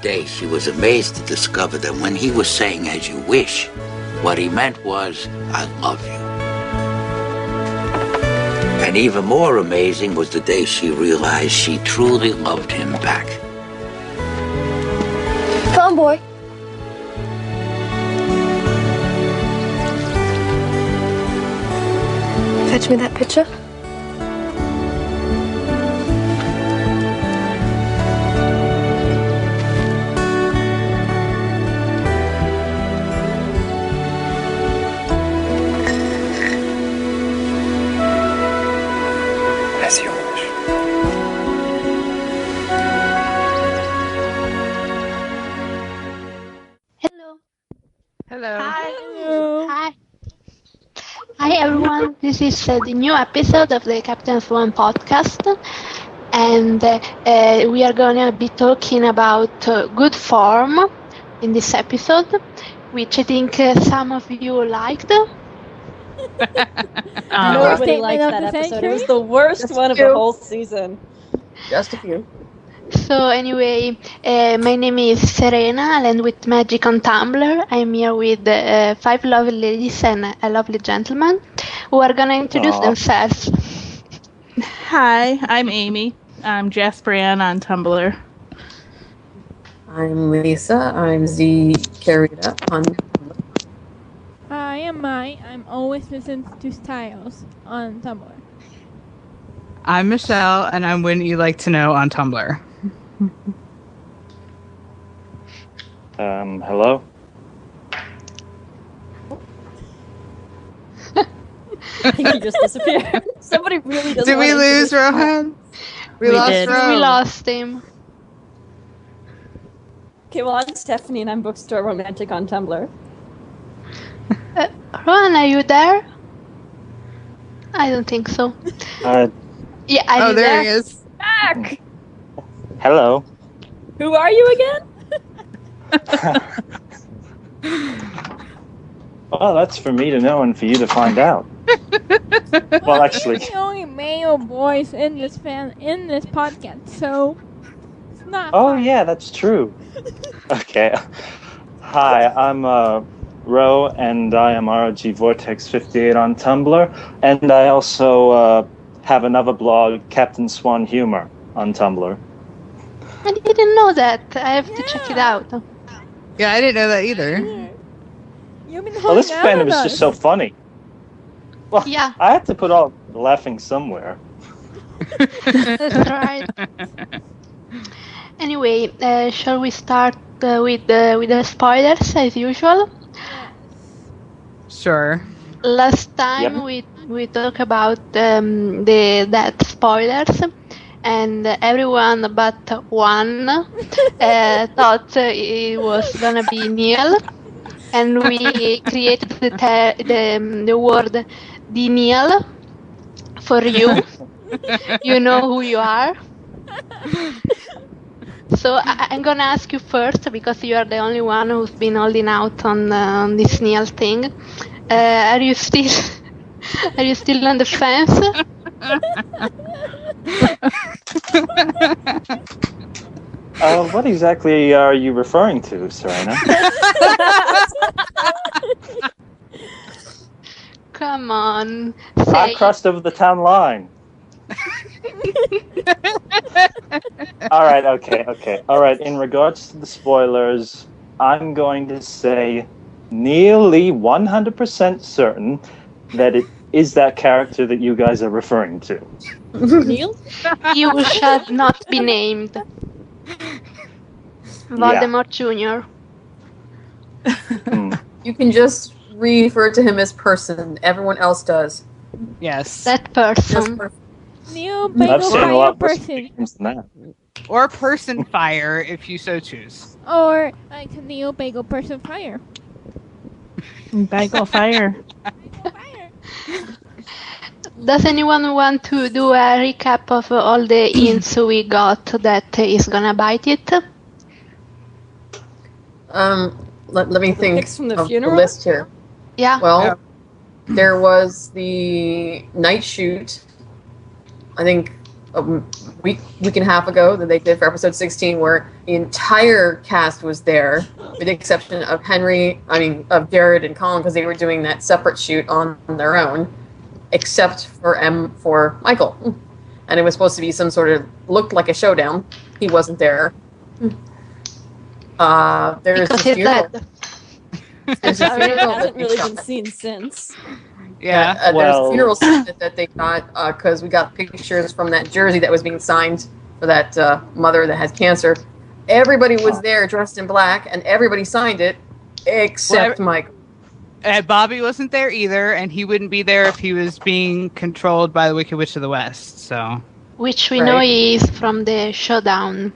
day, she was amazed to discover that when he was saying "as you wish," what he meant was, "I love you." And even more amazing was the day she realized she truly loved him back. Come on, boy. Fetch me that picture. As you wish. Hello. Hello. Hi. Hi. Hi everyone. This is the new episode of the Captain Swan Podcast, and we are gonna be talking about good form in this episode, which I think some of you liked. Nobody liked that episode. It was the worst one of the whole season. Just a few. So anyway, my name is Serena, and with Magic on Tumblr, I'm here with 5 lovely ladies and a lovely gentleman who are gonna introduce themselves. Hi, I'm Amy. I'm Jasperian on Tumblr. I'm Lisa. I'm Z carried up on. I am Mai. I'm always listening to Styles on Tumblr. I'm Michelle, and I'm Wouldn't You Like to Know on Tumblr. Hello? I think he just disappeared. Somebody really doesn't. Did we lose Rohan? We lost did. Rohan. We lost him. Okay, well, I'm Stephanie, and I'm Bookstore Romantic on Tumblr. Rohan, are you there? I don't think so. Yeah, are you there he is. Back! Hello. Who are you again? Well, that's for me to know and for you to find out. Well, actually, We're the only male boys in this podcast, so it's not. oh fun. yeah, that's true. Okay. Hi, I'm Ro, and I am ROG Vortex 58 on Tumblr, and I also have another blog, Captain Swan Humor, on Tumblr. I didn't know that. I have to check it out. Yeah, I didn't know that either. You've been Well, this holding out fandom on is just us. so funny. Well, Yeah. I had to put all the laughing somewhere. That's right. Anyway, shall we start with the spoilers as usual? Sure. Last time we talked about the death spoilers, and everyone but one thought it was gonna be Neil, and we created the word DeNeal for you. You know who you are. So I'm gonna ask you first, because you are the only one who's been holding out on this Neil thing. Are you still on the fence? What exactly are you referring to, Serena? Come on, I say crossed over the town line. Alright, okay. Alright, in regards to the spoilers, I'm going to say nearly 100% certain that it is that character that you guys are referring to. Neil? you shall not be named. Voldemort Jr. You can just refer to him as person. Everyone else does. Yes. That Just person. per- New I've bagel seen a fire lot worse person, games than that. Or person fire, if you so choose. or like Neo Bagel Person Fire. Bagel fire. Fire. Does anyone want to do a recap of all the hints we got that is gonna bite it? Let me think Picks from the of funeral? the list here. Yeah. Well, there was the night shoot. I think a week and a half ago that they did for episode 16, where the entire cast was there, with the exception of Jared and Colin, because they were doing that separate shoot on their own, except for Michael. And it was supposed to be some sort of, looked like a showdown. He wasn't there. There's a funeral. There's a funeral hasn't really been seen since. Yeah. There's a funeral scene that they got, because we got pictures from that jersey that was being signed for that mother that has cancer. Everybody was there dressed in black, and everybody signed it, except Michael. Bobby wasn't there either, and he wouldn't be there if he was being controlled by the Wicked Witch of the West. So, which we know is from the showdown.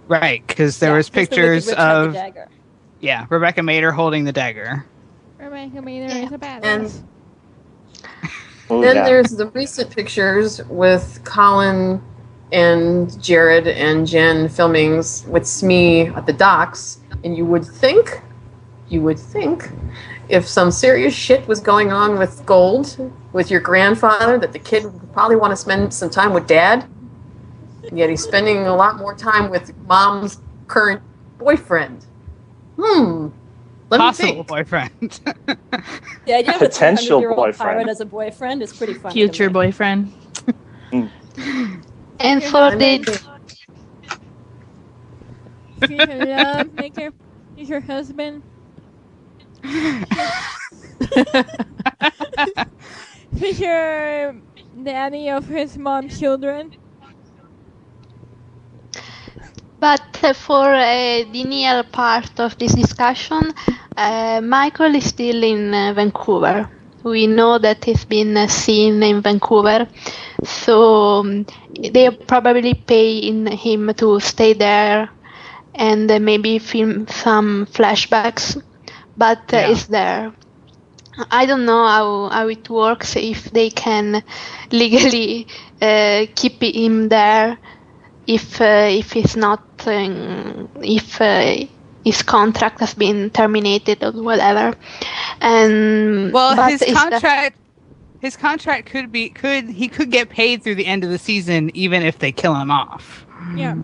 Right, because there was pictures of Rebecca Mader holding the dagger. Rebecca Mader is a badass. And then there's the recent pictures with Colin and Jared and Jen filming with Smee at the docks, and you would think, if some serious shit was going on with Gold, with your grandfather, that the kid would probably want to spend some time with Dad. And yet he's spending a lot more time with Mom's current boyfriend. Possible boyfriend. The idea of potential a 200-year-old boyfriend pirate as a boyfriend is pretty funny. Future boyfriend. And for the future love maker, future husband. Future daddy of his mom's children. But for DeNeal part of this discussion, Michael is still in Vancouver. We know that he's been seen in Vancouver, so they probably pay him to stay there and maybe film some flashbacks, but it's there. I don't know how it works, if they can legally keep him there, if it's not, if his contract has been terminated or whatever. And his contract could get paid through the end of the season, even if they kill him off. Yeah.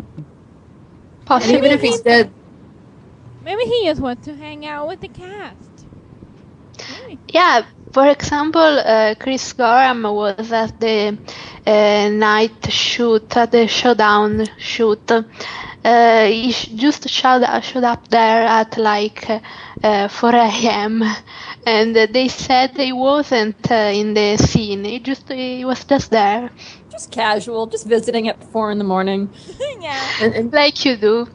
Possibly. Even if he's dead. Maybe he just wants to hang out with the cast. Maybe. Yeah, for example, Chris Gorham was at the night shoot, at the showdown shoot. He just showed up there at like 4 a.m. and they said he wasn't in the scene. He was just there. Just casual, just visiting at 4 a.m. Yeah. And like you do.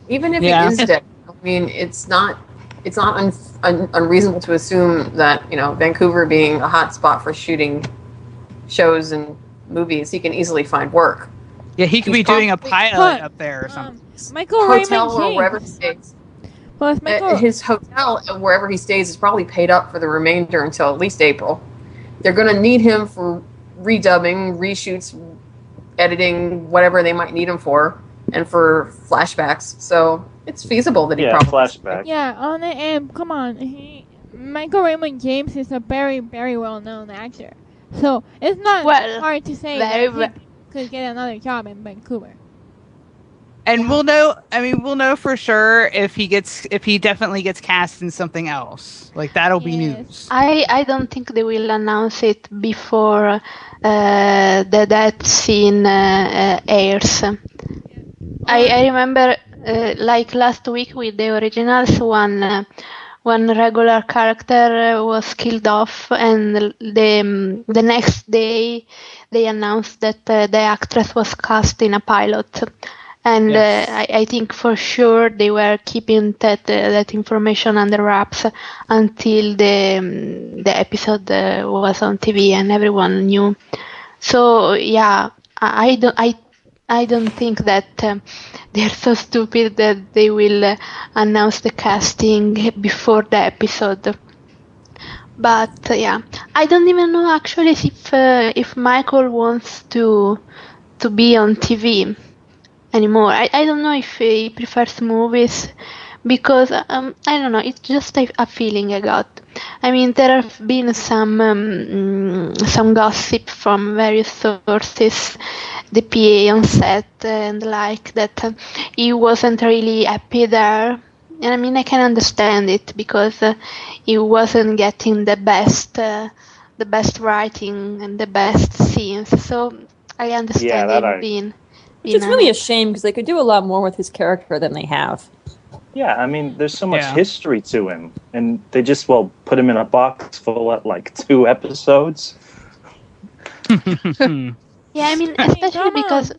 Even if he is dead, I mean, it's not unreasonable to assume that, Vancouver being a hot spot for shooting shows and movies, he can easily find work. Yeah, he could be doing a pilot up there or something. Michael Hotel Raymond or wherever he stays. Well, His hotel, wherever he stays, is probably paid up for the remainder until at least April. They're going to need him for redubbing, reshoots, editing, whatever they might need him for, and for flashbacks. So it's feasible that he probably... flashback. Yeah, come on. Michael Raymond James is a very, very well-known actor. So it's not hard to say that he could get another job in Vancouver. And we'll know for sure if he definitely gets cast in something else. Like, that'll be news. I don't think they will announce it before that scene airs. I remember like last week with the originals, one regular character was killed off, and the next day they announced that the actress was cast in a pilot. And I think for sure they were keeping that information under wraps until the episode was on TV and everyone knew. So yeah, I don't think that they're so stupid that they will announce the casting before the episode. But yeah, I don't even know actually if Michael wants to be on TV anymore. I don't know if he prefers movies, because I don't know, it's just a feeling I got. I mean, there have been some gossip from various sources, the PA on set and like that he wasn't really happy there. And I mean, I can understand it because he wasn't getting the best writing and the best scenes. So I understand him being. Which is really a shame because they could do a lot more with his character than they have. Yeah, I mean, there's so much history to him, and they just put him in a box for 2 episodes. Yeah, I mean, especially because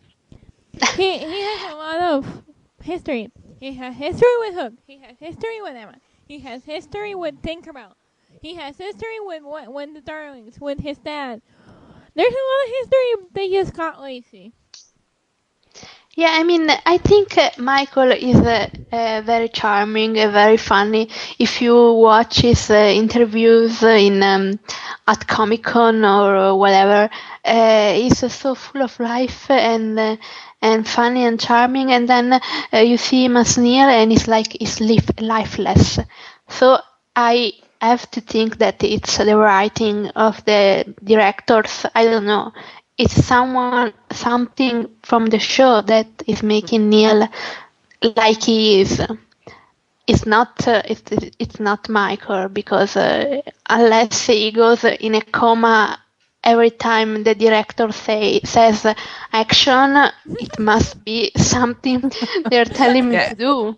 he has a lot of history. He has history with Hook. He has history with Emma. He has history with Tinkerbell. He has history with the Darlings, with his dad. There's a lot of history. They just got lazy. Yeah, I mean, I think Michael is very charming, very funny. If you watch his interviews at Comic-Con or whatever, he's so full of life and funny and charming. And then you see him as Neil, and he's lifeless. So I have to think that it's the writing of the directors. I don't know. It's something from the show that is making Neil like he is. It's not Michael, because unless he goes in a coma every time the director says action, it must be something they're telling me to do.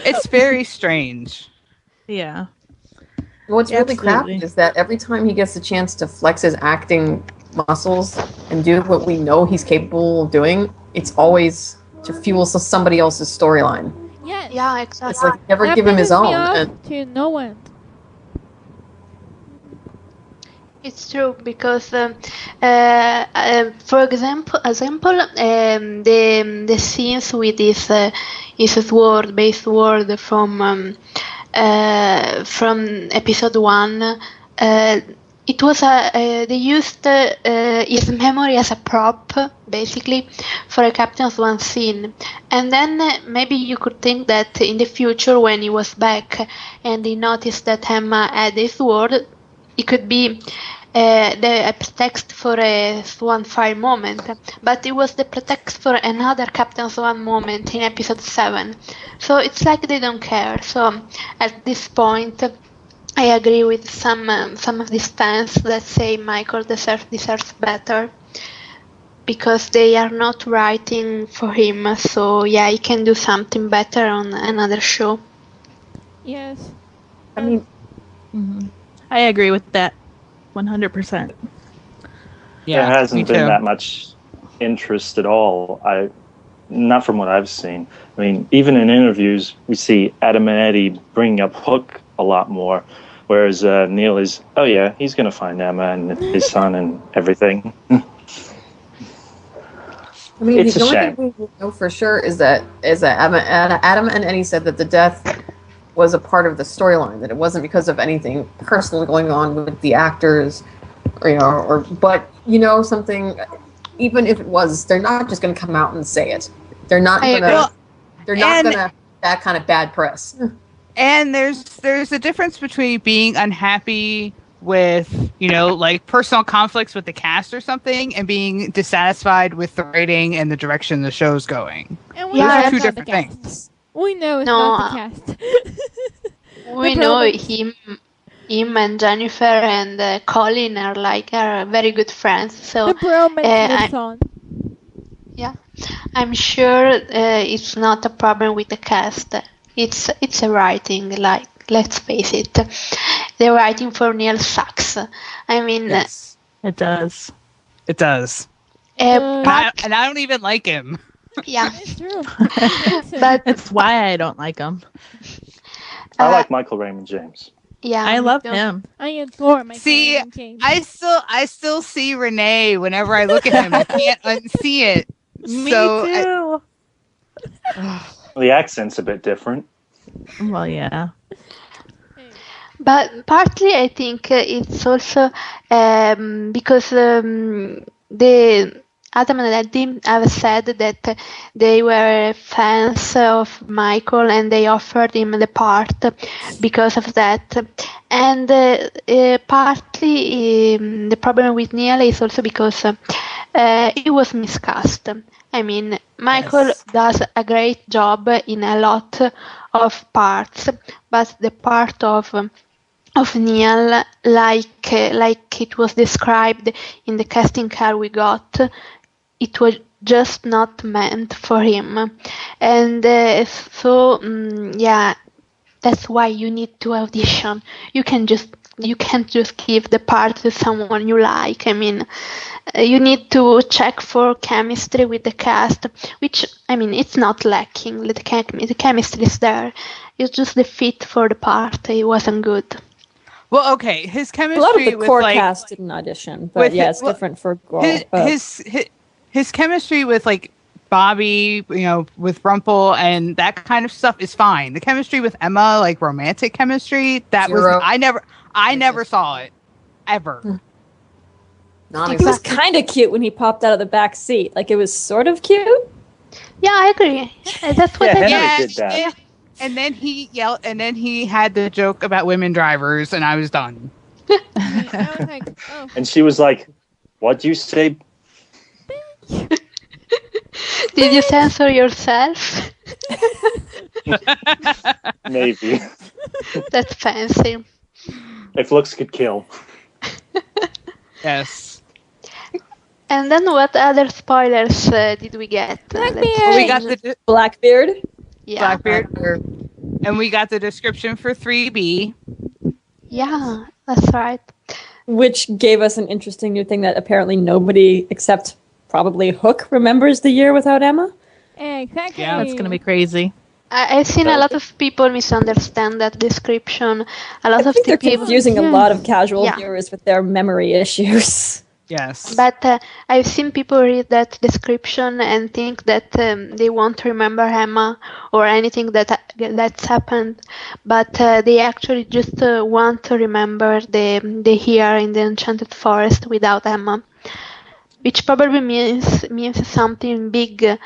It's very strange. Yeah. What's really crappy is that every time he gets a chance to flex his acting muscles and do what we know he's capable of doing, it's always to fuel somebody else's storyline. Yes. Yeah, exactly. It's like never give him his own. To no one. It's true, because for example, the scenes with his base sword from episode 1, it was they used his memory as a prop, basically, for a Captain Swan scene. And then maybe you could think that in the future, when he was back and he noticed that Emma had his sword, it could be the pretext for a Swan Fire moment. But it was the pretext for another Captain Swan moment in episode 7. So it's like they don't care. So at this point, I agree with some of these fans that say Michael deserves better, because they are not writing for him. So yeah, he can do something better on another show. Yes. I mean, I agree with that 100%. Yeah, there hasn't been that much interest at all. Not from what I've seen. I mean, even in interviews, we see Adam and Eddie bringing up Hook a lot more, whereas Neil is, oh yeah, he's going to find Emma and his son and everything. I mean, it's the a only shame. thing we know for sure is that Adam and Eddie said that the death was a part of the storyline, that it wasn't because of anything personal going on with the actors, but something. Even if it was, they're not just going to come out and say it. They're not going to. They're not going to that kind of bad press. And there's a difference between being unhappy with, like personal conflicts with the cast or something, and being dissatisfied with the writing and the direction the show's going. And those are two different things. We know it's not the cast. We know him and Jennifer and Colin are very good friends. So the bromance lives on. Yeah, I'm sure it's not a problem with the cast. It's a writing. Let's face it, the writing for Neil sucks. I mean, yes, it does. It does. And I don't even like him. Yeah, it's true. But it's why I don't like him. I like Michael Raymond James. Yeah, I love him. I adore Michael Raymond James. I still see Renee whenever I look at him. I can't unsee it. Me too. The accent's a bit different. Well, yeah. But partly I think it's also because Adam and Eddie have said that they were fans of Michael and they offered him the part because of that. And partly the problem with Neil is also because he was miscast. I mean, Michael does a great job in a lot of parts, but the part of Neil, like it was described in the casting card we got, it was just not meant for him. And that's why you need to audition. You can't just give the part to someone you like. I mean, you need to check for chemistry with the cast, which, I mean, it's not lacking. The chemistry is there. It's just the fit for the part. It wasn't good. Well, okay, his chemistry a lot of the with core like, cast didn't audition, but yeah, it's different for Gore. His chemistry with like Bobby, you know, with Rumple and that kind of stuff is fine. The chemistry with Emma, like romantic chemistry, I never saw it ever. He was kind of cute when he popped out of the back seat. Like, it was sort of cute. Yeah, I agree. That's what Henry did that. Yeah. And then he yelled, and then he had the joke about women drivers, and I was done. I was like, oh. And she was like, "What'd you say?" Did you censor yourself? Maybe. That's fancy. If looks could kill. Yes. And then what other spoilers did we get? We got the Blackbeard. Yeah. Blackbeard. And we got the description for 3B. Yeah, that's right. Which gave us an interesting new thing that apparently nobody except probably Hook remembers the year without Emma. Exactly. Yeah, that's going to be crazy. I've seen a lot of people misunderstand that description. I think they're confusing a lot of casual viewers with their memory issues. Yes. But I've seen people read that description and think that they won't remember Emma or anything that's happened, but they actually just want to remember the year in the Enchanted Forest without Emma, which probably means something big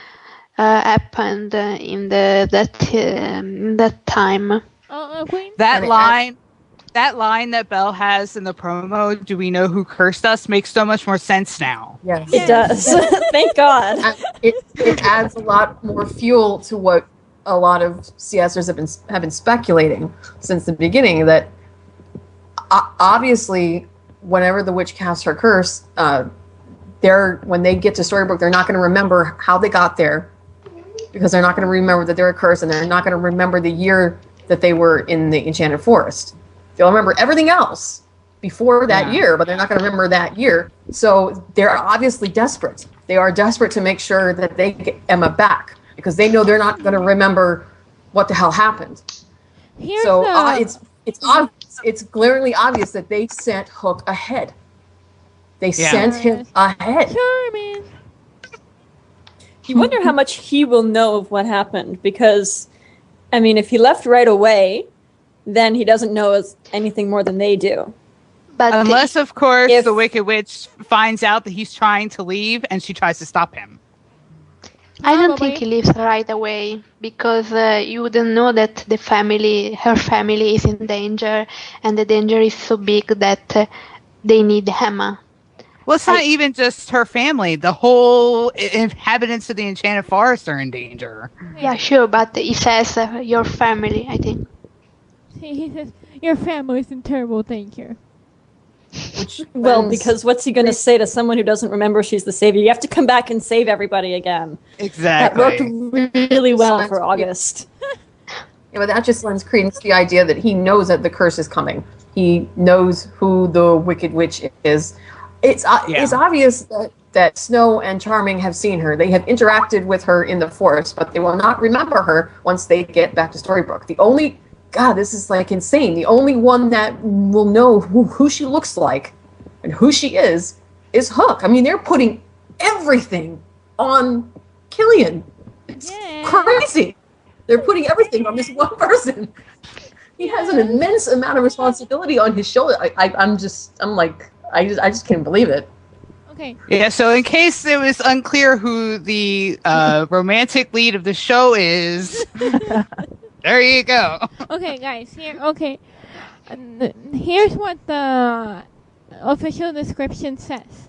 happened in that time. That line that Belle has in the promo, "Do we know who cursed us?" makes so much more sense now. Yes. It does. Thank God. It adds a lot more fuel to what a lot of CSers have been speculating since the beginning, that obviously whenever the witch casts her curse, when they get to Storybook, they're not going to remember how they got there, because they're not going to remember that they're a curse, and they're not going to remember the year that they were in the Enchanted Forest. They'll remember everything else before that year, but they're not going to remember that year. So they're obviously desperate. They are desperate to make sure that they get Emma back, because they know they're not going to remember what the hell happened. It's obvious, it's glaringly obvious that they sent Hook ahead. They sent him ahead. Sure, man. You wonder how much he will know of what happened, because, I mean, if he left right away, then he doesn't know anything more than they do. But unless, of course, the Wicked Witch finds out that he's trying to leave and she tries to stop him. I don't think he leaves right away, because you wouldn't know that her family is in danger, and the danger is so big that they need Emma. Well, it's not even just her family. The whole inhabitants of the Enchanted Forest are in danger. Yeah, sure, but he says your family, I think. He says, your family's in terrible danger. Well, because what's he going to say to someone who doesn't remember she's the savior? You have to come back and save everybody again. Exactly. That worked really well for August. Yeah, but that just lends credence to the idea that he knows that the curse is coming. He knows who the Wicked Witch is. It's obvious that Snow and Charming have seen her. They have interacted with her in the forest, but they will not remember her once they get back to Storybrooke. This is like insane. The only one that will know who she looks like and who she is Hook. I mean, they're putting everything on Killian. It's crazy. They're putting everything on this one person. He has an immense amount of responsibility on his shoulder. I just can't believe it. Okay. Yeah, so in case it was unclear who the romantic lead of the show is, there you go. Okay, guys. Here's what the official description says.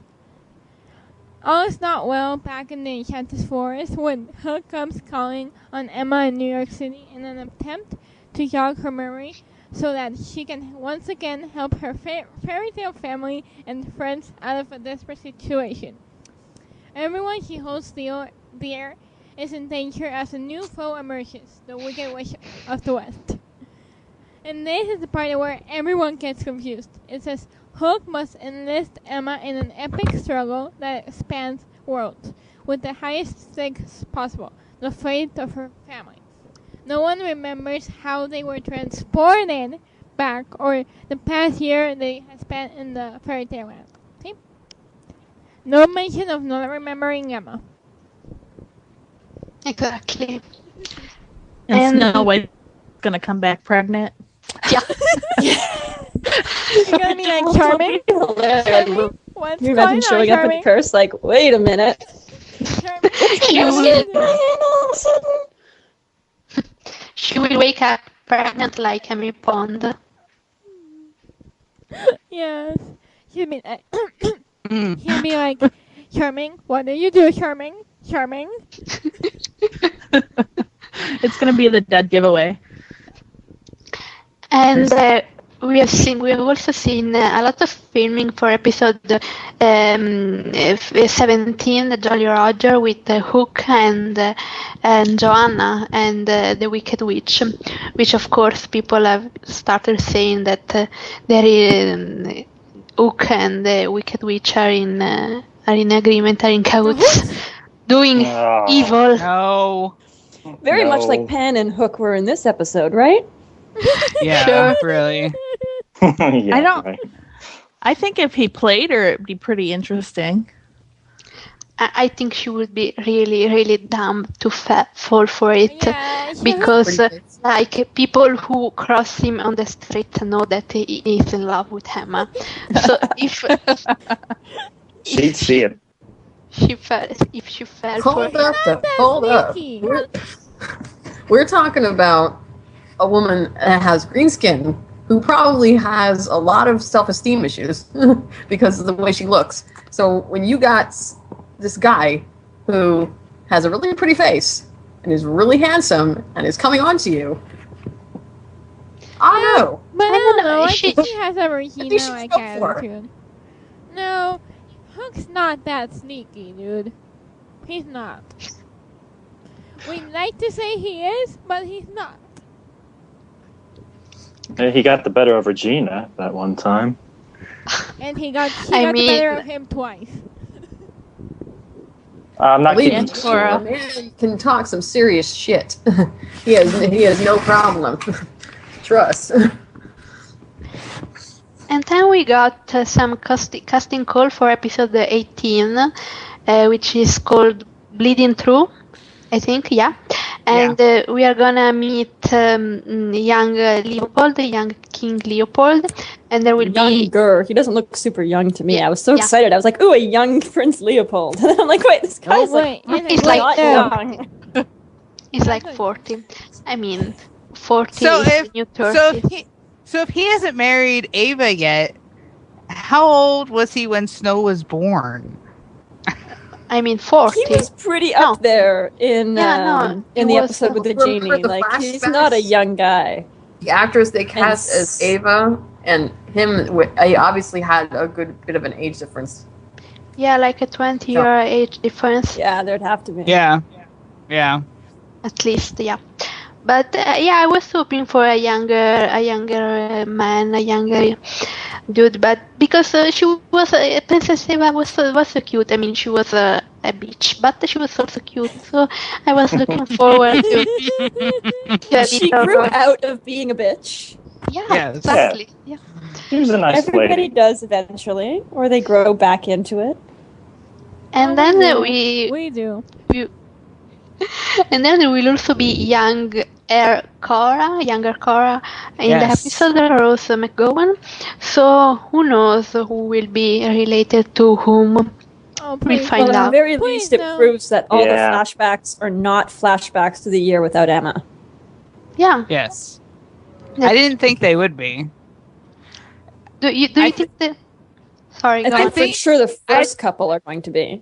All is not well back in the Enchanted Forest when Hook comes calling on Emma in New York City in an attempt to jog her memory so that she can once again help her fairy tale family and friends out of a desperate situation. Everyone she holds dear is in danger as a new foe emerges, the Wicked Witch of the West. And this is the part where everyone gets confused. It says, Hook must enlist Emma in an epic struggle that spans worlds, with the highest stakes possible, the fate of her family. No one remembers how they were transported back or the past year they had spent in the fairy tale land. Okay? No mention of not remembering Emma. Exactly. And Snow White's gonna come back pregnant. Yeah. You're gonna be like Charming? Charming? What's You going imagine on, showing up at the Charming? curse like, wait a minute. She will wake up pregnant like Emmy Pond. Yes. He'll be like, Charming, what do you do, Charming? Charming? It's gonna be the dead giveaway. And we have also seen a lot of filming for episode 17, the Jolly Roger, with Hook and Joanna and the Wicked Witch, which of course people have started saying that there is Hook and the Wicked Witch are in agreement, are in cahoots, doing evil. No. Very much like Penn and Hook were in this episode, right? Yeah, really. Yeah, I think if he played her, it'd be pretty interesting. I think she would be really, really dumb to fall for it, Yeah, because like people who cross him on the street know that he is in love with Emma. So if She'd see it. she fell for it, Hold up. We're talking about a woman that has green skin who probably has a lot of self-esteem issues because of the way she looks. So when you got this guy who has a really pretty face and is really handsome and is coming on to you, I don't know. But I don't know. I She- think she has a I Regina think she's like up for it. attitude. No, Hook's not that sneaky, dude. He's not. We'd like to say he is, but he's not. He got the better of Regina that one time. And she got I the mean- better of him twice. I'm not Believe keeping me, score. a man can talk some serious shit. he has no problem. Trust. And then we got some casting call for episode 18, which is called Bleeding Through, I think, yeah. And we are gonna meet young Leopold, young King Leopold, and there will be Younger. He doesn't look super young to me. I was so Yeah. excited. I was like, ooh, a young Prince Leopold. And I'm like, wait, this guy's he's like not young. he's like 40. I mean, 40 So is if the new 30. so if he hasn't married Ava yet, how old was he when Snow was born? I mean, 40. He was pretty up there in Yeah, in he the was- episode with the for genie. the Like, he's not a flashbacks. young guy. The actress they cast as Ava and him obviously had a good bit of an age difference. Yeah, like a 20-year age difference. Yeah, there'd have to be. Yeah. At least, yeah. But yeah, I was hoping for a younger man, a younger dude. But because she was Princess Eva was so cute. I mean, she was a bitch, but she was also cute. So I was looking forward to a bit She of grew a- out of being a bitch. Yeah, Yes. exactly. Yeah. She was a nice Everybody lady. does eventually, or they grow back into it. And then we do. and then there will also be younger Cora in the Yes. episode, Rose McGowan. So who knows who will be related to whom? Oh, we please. find Well, at out. the very Please least, it no. proves that all the Yeah. flashbacks are not flashbacks to the year without Emma. Yeah. Yes. Yes. I didn't think they would be. Do you I think that? Sorry, I go think on. for sure the first couple are going to be.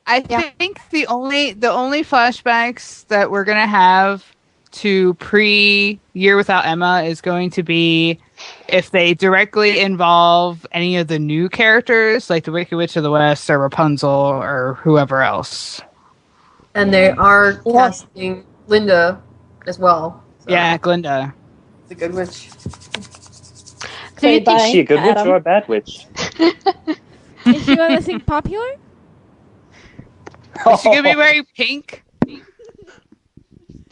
I think the only flashbacks that we're gonna have to pre-Year Without Emma is going to be if they directly involve any of the new characters, like the Wicked Witch of the West or Rapunzel or whoever else. And they are casting Linda as well. So Yeah, Glinda. it's a good witch. Do you Played by Is she a good witch Adam. or a bad witch? Is she gonna sing popular? Is she gonna be wearing pink?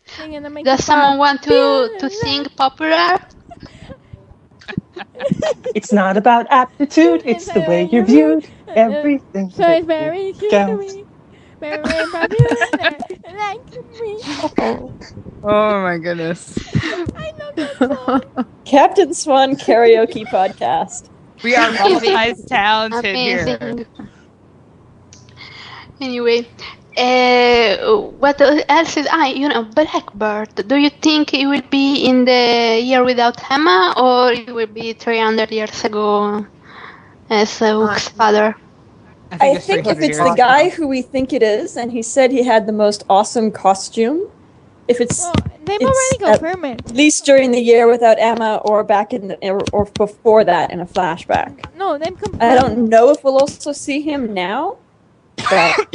Singing to make Does the someone want to popular? sing popular? It's not about aptitude, it's the way you're viewed. Everything. So it's very cute to counts. me. Very, very popular. Like me. Oh my goodness. I love that song. Captain Swan Karaoke Podcast. We are multi talented here. Amazing. Anyway, what else is Blackbird? Do you think it will be in the Year Without Emma, or it will be 300 years ago as Hook's father? I think if it's the guy who we think it is, and he said he had the most awesome costume, if it's Well, they've It's already confirmed it. at least during the Year Without Emma or back in the, or before that in a flashback. No, they've confirmed. I don't know if we'll also see him now, but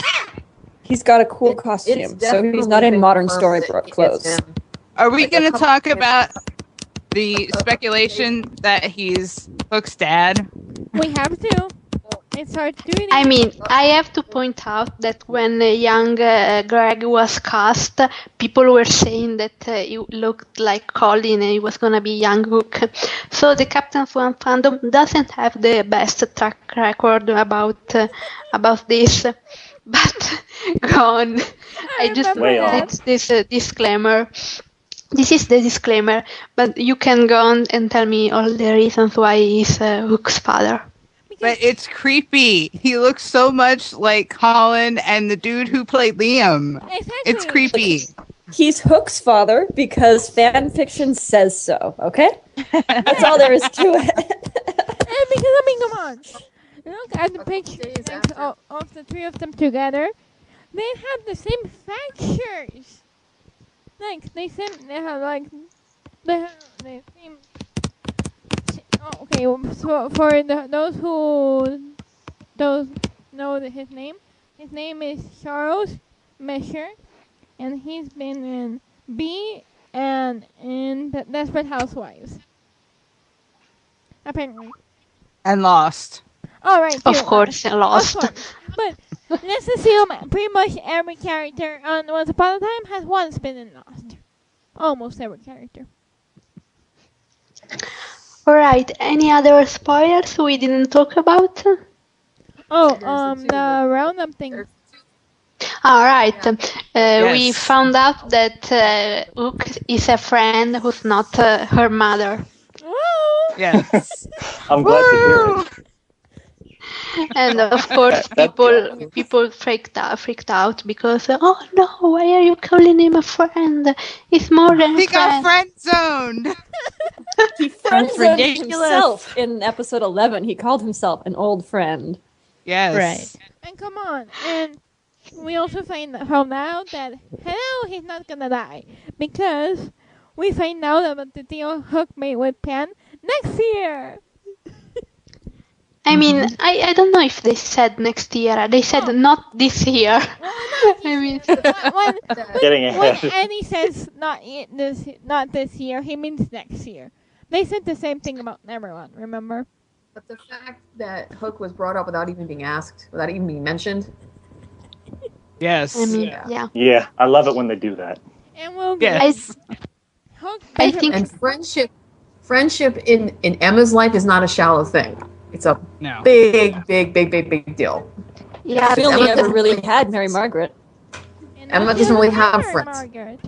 he's got a cool costume, so he's not in modern Storybrooke clothes. Are we going to talk about the speculation that he's Hook's dad? We have to. It's hard to do it. I mean, I have to point out that when young Greg was cast, people were saying that he looked like Colin and he was going to be young Hook. So the Captain Swan fandom doesn't have the best track record about this. But go on. I just Way off. did this disclaimer. This is the disclaimer, but you can go on and tell me all the reasons why he's Hook's father. But it's creepy. He looks so much like Colin and the dude who played Liam. Exactly. It's creepy. He's Hook's father because fan fiction says so, okay? That's all there is to it. And because, I mean, come on. Look at the pictures of the three of them together. They have the same factures. Like, they have, like, they have the same... Oh, okay, so for those who know his name is Charles Mesher, and he's been in B and in the Desperate Housewives. Apparently. And Lost. All right. Of course, Lost. Of course. But let's assume pretty much every character on Once Upon a Time has once been in Lost. Almost every character. Alright, any other spoilers we didn't talk about? Oh, the roundup thing. Alright, we Yes. found out that Hook is a friend who's not her mother. Woo! Yes. I'm glad to hear it. And of course, That- people freaked out because, oh no, why are you calling him a friend? He's more than a He got friend. friend zoned. He friend-zoned ridiculous. himself in episode 11. He called himself an old friend. Yes. Right. And come on, and we also found out that hello, he's not gonna die because we find out about the deal Hook made with Pan next year. I mean, I don't know if they said next year. They said not this year. I mean, Getting when ahead. Annie says not this year, he means next year. They said the same thing about everyone. Remember? But the fact that Hook was brought up without even being asked, without even being mentioned, Yes. I mean, Yeah. yeah. Yeah, I love it when they do that. And we'll Yes. Hook. I think and friendship in Emma's life is not a shallow thing. It's a No. big deal. yeah, She only Emma ever doesn't really really had Mary Margaret. And Emma not doesn't really just have her, friends. Margaret.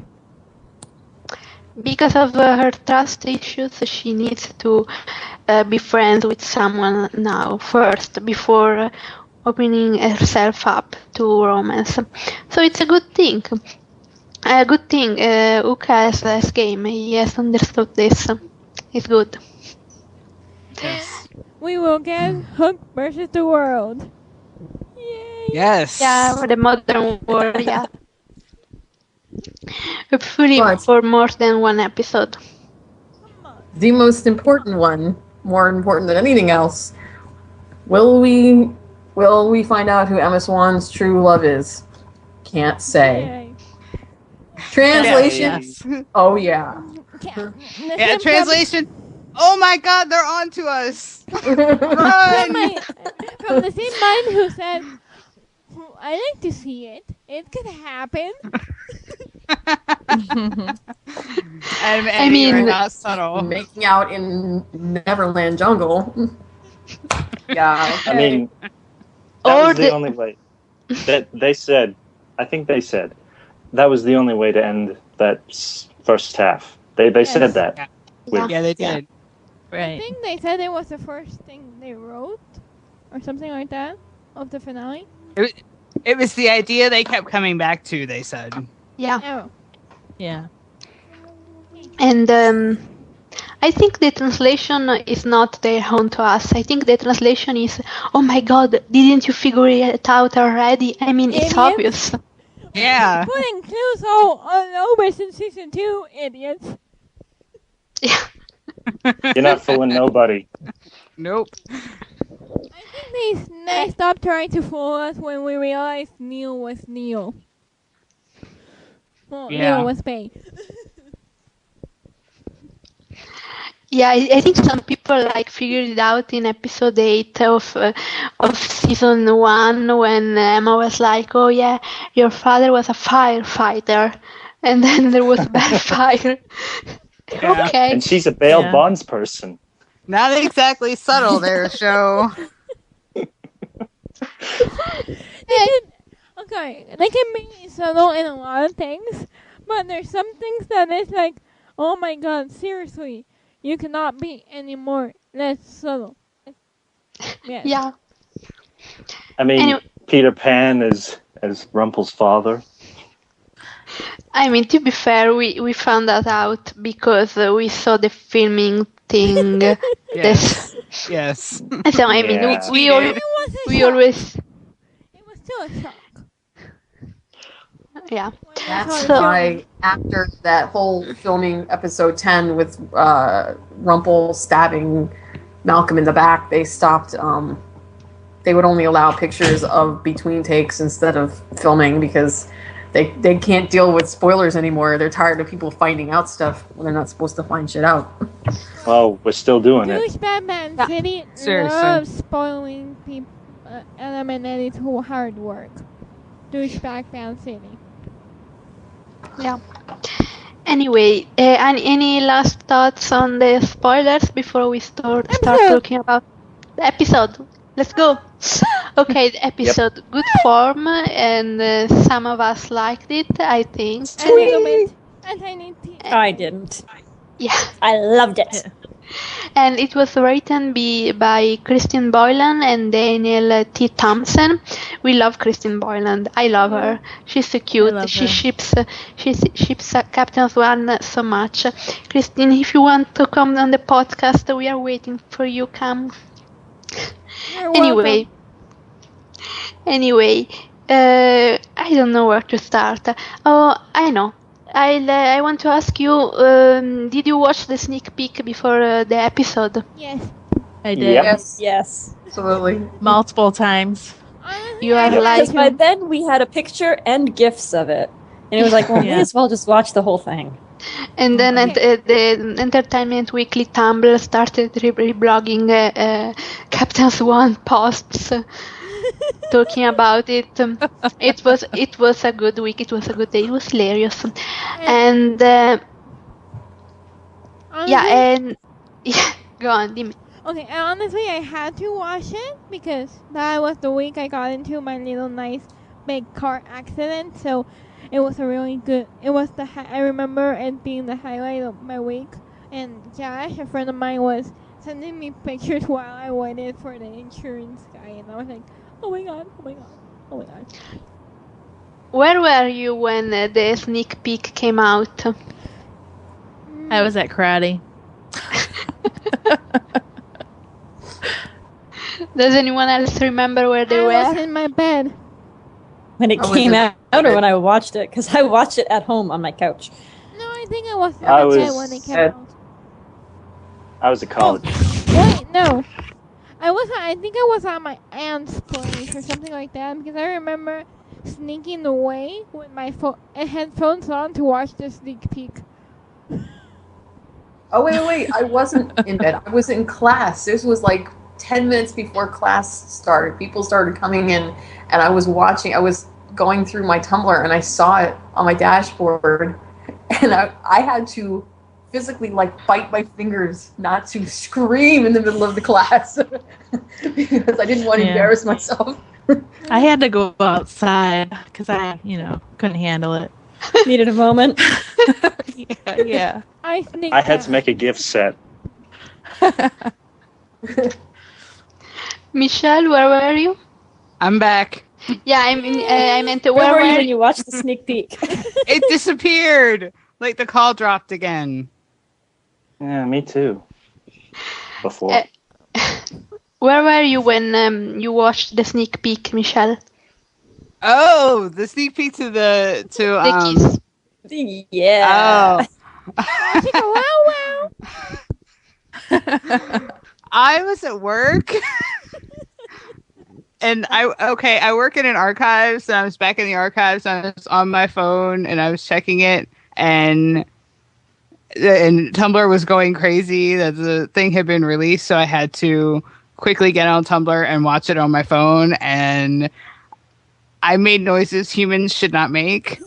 because of her trust issues, she needs to be friends with someone now first before opening herself up to romance. So it's a good thing. A good thing. Uka has this game. He has understood this. It's good. Yes. We will get Hook versus the world. Yay! Yes. Yeah, for the modern world. Yeah. Hopefully But- for more than one episode. The most important one, more important than anything else, will we find out who Emma Swan's true love is? Can't say. Yay. Translation? Yes. Oh yeah. Yeah, translation. Oh my God, they're on to us. From Run. the same mind who said, I like to see it. It could happen. I mean, we're not subtle. Making out in Neverland jungle. Yeah. I mean, that Or was the the- only way. That they said, I think they said, that was the only way to end that first half. They said that. Yeah. With- Yeah, they did. I Right. think they said it was the first thing they wrote, or something like that, of the finale. It was the idea they kept coming back to, they said. Yeah. Oh. Yeah. And I think the translation is not their own to us. I think the translation is, oh my God, didn't you figure it out already? I mean, it's Idiots. obvious. Yeah. Putting clues all over since season 2, idiots. Yeah. You're not fooling nobody. Nope. I think they stopped trying to fool us when we realized Neil was Neil. Well, Yeah. Neil was Bay. Yeah, I think some people like figured it out in episode 8 of season 1 when Emma was like, "Oh yeah, your father was a firefighter," and then there was bad fire. Yeah. Okay. And she's a bail Yeah. bonds person. Not exactly subtle there, show. Okay, they can be subtle in a lot of things, but there's some things that is like, oh my God, seriously, you cannot be any more less subtle. Yes. Yeah. I mean, Anyway. Peter Pan as Rumpel's father. I mean, to be fair, we found that out because we saw the filming thing. Yes. Yes. So I mean, Yeah. we It was a we shock. always It was still a shock. yeah. That's So- why after that whole filming episode 10 with Rumpel stabbing Malcolm in the back, they stopped. They would only allow pictures of between takes instead of filming because they can't deal with spoilers anymore. They're tired of people finding out stuff when they're not supposed to find shit out. Well, we're still doing it. Douchebag Man Yeah. City Seriously. loves spoiling people, eliminating who hard work. Douchebag Man City. Yeah. Anyway, any last thoughts on the spoilers before we start Episode. talking about the episode? Let's go. Okay, the episode, good form, and some of us liked it, I think. A little bit. A tiny I didn't. Yeah. I loved it. And it was written by Christine Boylan and Daniel T. Thompson. We love Christine Boylan. I love her. She's so cute. love She her. ships Captain Swan so much. Christine, if you want to come on the podcast, we are waiting for you. Come. You're Anyway, I don't know where to start. Oh, I know. I want to ask you, did you watch the sneak peek before the episode? Yes. I did. Yep. Yes. Absolutely. Multiple times. Honestly, You are I like- Because by then we had a picture and gifs of it. And it was like, well, Yeah. may as well just watch the whole thing. And then the Entertainment Weekly Tumblr started reblogging Captain Swan posts talking about it. It was a good week. It was a good day. It was hilarious. And yeah, honestly, and yeah, go on, Dimmy. Okay, and honestly, I had to watch it because that was the week I got into my little nice big car accident. So it was a really good. It was I remember it being the highlight of my week. And Josh, a friend of mine, was sending me pictures while I waited for the insurance guy, and I was like, Oh my god. Oh my god. Oh my god. Where were you when the sneak peek came out? I was at karate. Does anyone else remember where they I was were? in my bed. When it came out or when I watched it, because I watched it at home on my couch. No, I think I was in I my bed was when it came at- out. I was at college. Wait, no. I think I was at my aunt's place or something like that because I remember sneaking away with my headphones on to watch the sneak peek. Oh, wait. I wasn't in bed. I was in class. This was like 10 minutes before class started. People started coming in, and I was going through my Tumblr, and I saw it on my dashboard, and I had to physically, like, bite my fingers not to scream in the middle of the class because I didn't want to embarrass myself. I had to go outside because I, couldn't handle it. Needed a moment. Yeah. I had to make a gift set. Michelle, where were you? I'm back. Yeah, I meant Where were you when you watched the sneak peek? It disappeared. Like the call dropped again. Yeah, me too. Before. Where were you when you watched the sneak peek, Michelle? Oh, the sneak peek to The kiss. Yeah. Oh. I was at work. And I work in an archives, and I was back in the archives, and I was on my phone, and I was checking it, and Tumblr was going crazy that the thing had been released, so I had to quickly get on Tumblr and watch it on my phone, and I made noises humans should not make.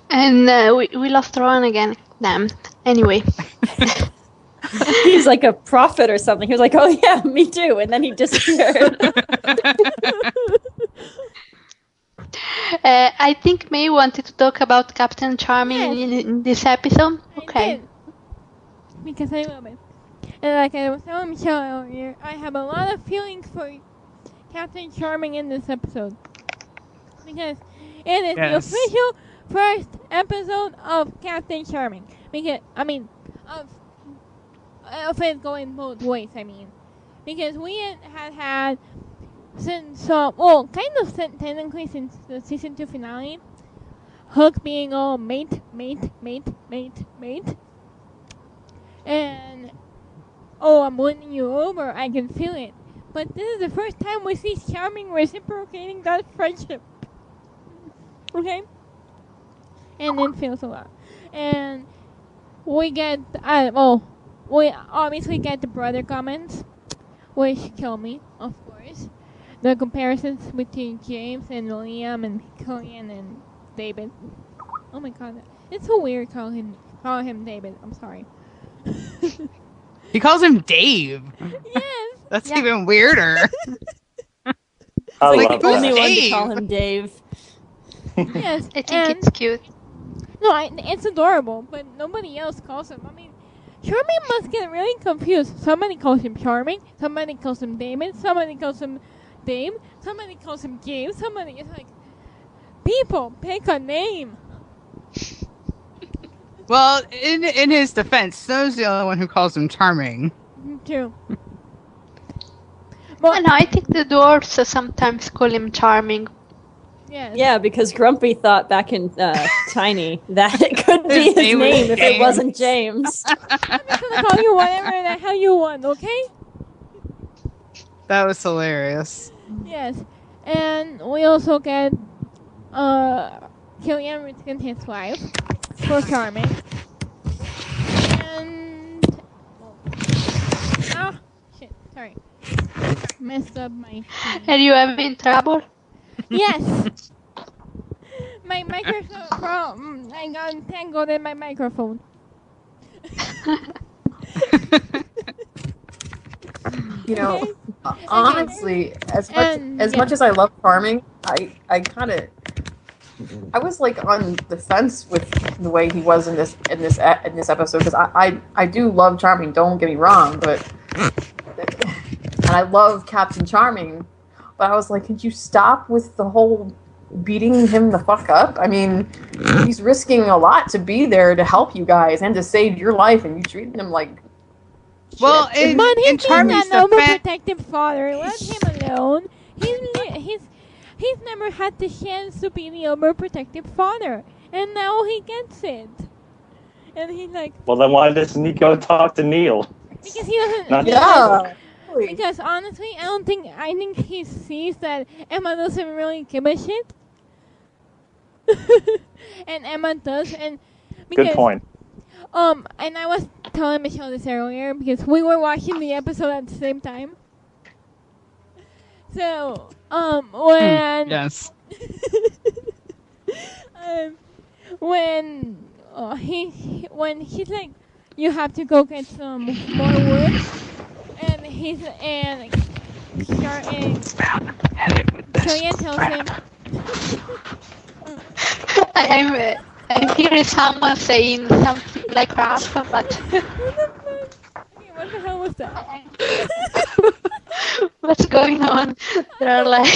And we lost Rohan again. Damn. Anyway. He's like a prophet or something. He was like, oh yeah, me too. And then he disappeared. I think May wanted to talk about Captain Charming in this episode. Okay. Because I love it. And like I was telling Michelle earlier, I have a lot of feelings for Captain Charming in this episode. Because it is the official first episode of Captain Charming. Because, of it going both ways, Because we had since, technically since the season 2 finale, Hook being all mate. And, I'm winning you over, I can feel it. But this is the first time we see Charming reciprocating that friendship. Okay? And it feels a lot. And we get, we obviously get the brother comments, which kill me, of course. The comparisons between James and Liam and Killian and David. Oh my god, it's so weird calling him David. I'm sorry. He calls him Dave. Yes. That's even weirder. I like love the only that. one to call him Dave. Yes, I think it's cute. No, it's adorable, but nobody else calls him. Charming must get really confused. Somebody calls him Charming, somebody calls him David, somebody calls him Dave, somebody calls him James, somebody is like, people, pick a name. Well, in his defense, Snow's the only one who calls him Charming. True. Well, I think the dwarves sometimes call him Charming. Yes. Yeah, because Grumpy thought back in Tiny that it could be his name if it wasn't James. I'm just gonna call you whatever the hell you want, okay? That was hilarious. Yes. And we also get Killian risking his life for Charming. And shit, sorry. Messed up my Are you having trouble? Yes. My microphone. I got entangled in my microphone. You know, honestly, as much as I love Charming, I kind of I was like on the fence with the way he was in this episode because I do love Charming. Don't get me wrong, but and I love Captain Charming, but I was like, could you stop with the whole beating him the fuck up? I mean, he's risking a lot to be there to help you guys and to save your life, and you treating him like. Well, in Charming's defense, overprotective father. Let him alone. He's never had the chance to be the overprotective father, and now he gets it. And he's like, well, then why doesn't he go talk to Neil? Because he doesn't. Because honestly, I think he sees that Emma doesn't really give a shit, and Emma does. And because, good point. And I was telling Michelle this earlier because we were watching the episode at the same time. So, when yes, when he's like, you have to go get some more wood, and Killian tells him. I'm hearing someone saying something like crap, but. What the hell was that? What's going on? They're like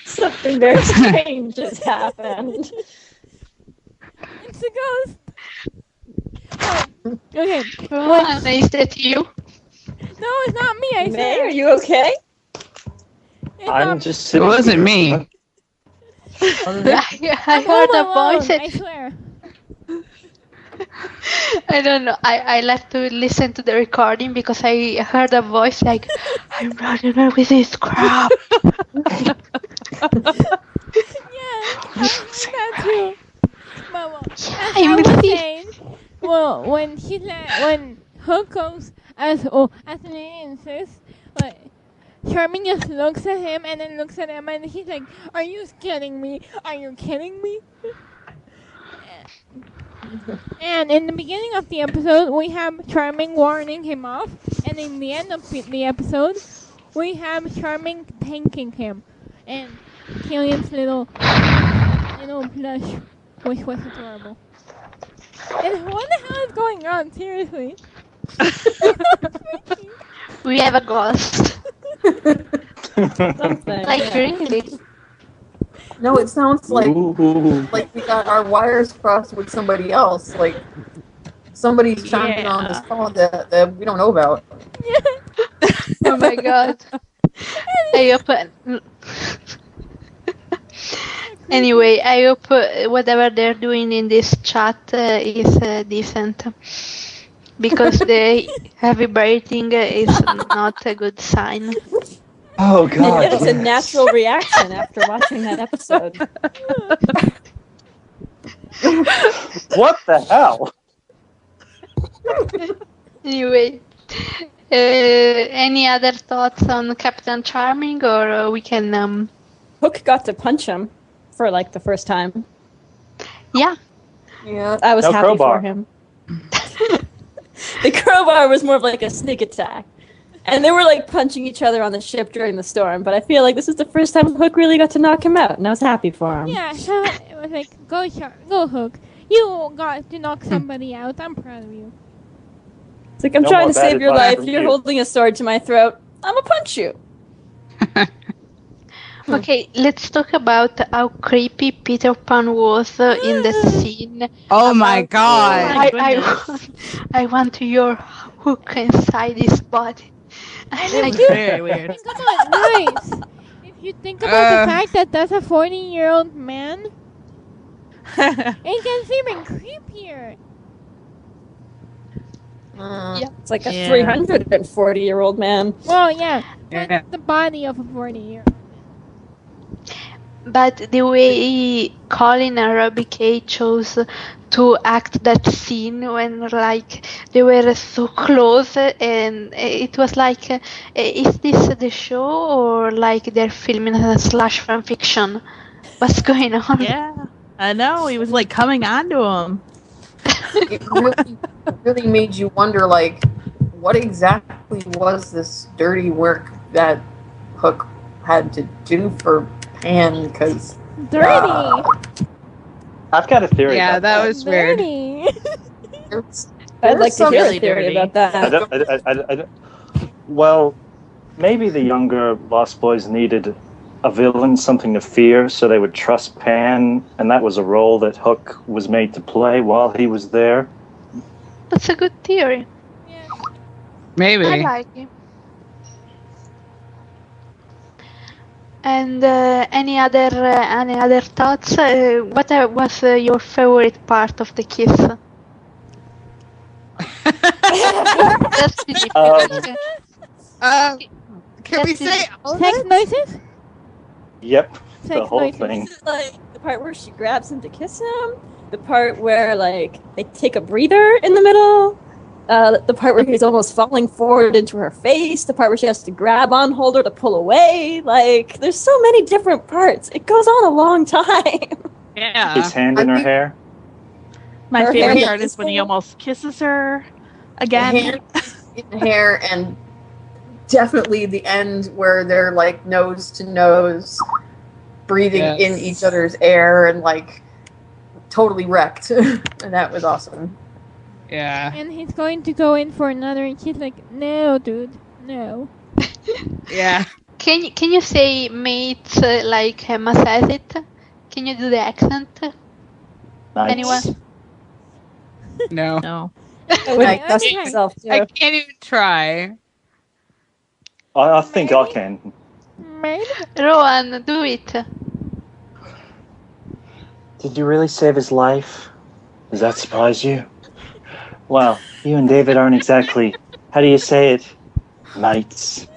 something very strange has happened. It's a ghost. Oh, okay. Rohan, is that you? No, it's not me. I May, swear. are you okay? I'm just. It wasn't me. I heard a voice. I swear. I don't know. I left to listen to the recording because I heard a voice like, I'm running away with this crap. Yeah, that too. But as I was saying, when Hook goes as Nene insists, like, Charming just looks at him and then looks at Emma and he's like, are you kidding me? Are you kidding me? And in the beginning of the episode, we have Charming warning him off, and in the end of the episode, we have Charming thanking him, and Killian's little blush, which was adorable. And what the hell is going on? Seriously. We have a ghost. Like really. No, it sounds like we got our wires crossed with somebody else. Like somebody's chiming on this call that we don't know about. Oh my god. I hope. Anyway, I hope whatever they're doing in this chat is decent. Because the heavy breathing is not a good sign. Oh god! And it's a natural reaction after watching that episode. What the hell? Anyway, any other thoughts on Captain Charming, or we can? Hook got to punch him for like the first time. Yeah. Yeah. I was no happy crowbar. for him. The crowbar was more of like a sneak attack. And they were like punching each other on the ship during the storm, but I feel like this is the first time Hook really got to knock him out, and I was happy for him. Yeah, so it was like, go Hook. You got to knock somebody out. I'm proud of you. It's like, I'm No trying more to bad save your advice life. from You're you. holding a sword to my throat. I'm gonna punch you. Okay, let's talk about how creepy Peter Pan was in the scene. Oh my god! I want your hook inside his body. I like Very weird. Think about nice. If you think about the fact that that's a 40-year-old man, it gets even creepier. It's like a 340-year-old man. Well, yeah, but the body of a 40-year-old. But the way Colin and Robbie Kay chose to act that scene when like they were so close, and it was like, is this the show or like they're filming a slash fan fiction? What's going on? Yeah, I know. He was like coming onto him. It really made you wonder, like, what exactly was this dirty work that Hook had to do for Pan? Because Dirty. I've got a theory. Yeah, that was weird. I'd like to hear a really theory dirty. about that. I don't, well, maybe the younger Lost Boys needed a villain, something to fear, so they would trust Pan, and that was a role that Hook was made to play while he was there. That's a good theory. Maybe. I like it. And any other thoughts? What was your favorite part of the kiss? That's Can we say Sex noises? Yep, the Sex whole noises. thing. This is like the part where she grabs him to kiss him, the part where like they take a breather in the middle, the part where he's almost falling forward into her face, the part where she has to grab on, hold her to pull away. Like, there's so many different parts. It goes on a long time. Yeah. His hand in her hair. My Her favorite hair part is when he almost kisses her again. Hand in the hair, and definitely the end where they're like nose to nose, breathing in each other's air and like totally wrecked. And that was awesome. Yeah. And he's going to go in for another, and she's like, "No, dude, no." Yeah. Can you say mates like Emma says it? Can you do the accent? Nice. Anyone? No. No. I would dust myself too. I can't even try. I think I can. Maybe. Rohan, do it. Did you really save his life? Does that surprise you? Well, you and David aren't exactly, how do you say it? Mates.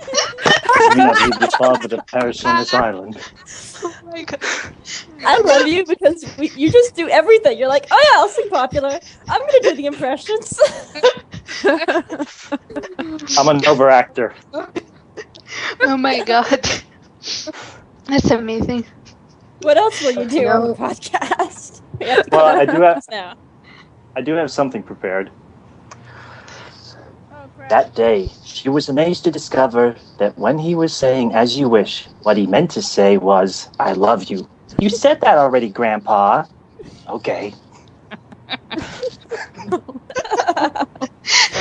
You know, leave the father to perish on this island. Oh my god. I love you because you just do everything. You're like, oh yeah, I'll sing popular. I'm gonna do the impressions. I'm an overactor. Oh my god. That's amazing. What else will you do on the podcast? We have to Well, go I do have- now. I do have something prepared. Oh, crap. That day, she was amazed to discover that when he was saying, as you wish, what he meant to say was, I love you. You said that already, Grandpa. Okay.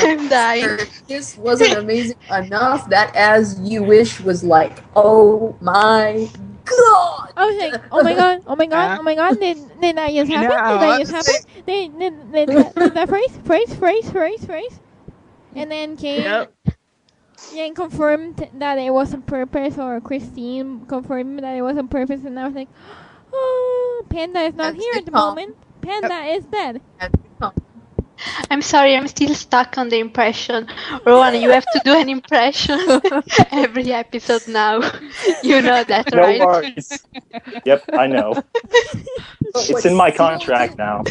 I'm dying. This wasn't amazing enough. That as you wish was like, oh my god. I was like, oh my god, oh my god, oh my god, did that just happen? Did that just happen? Did that phrase? And then Kane confirmed that it was on purpose, or Christine confirmed that it was on purpose, and I was like, oh, Panda is not here at the moment. Panda is dead. I'm sorry, I'm still stuck on the impression. Rohan, you have to do an impression every episode now. You know that, No right? worries. Yep, I know. It's in my contract now.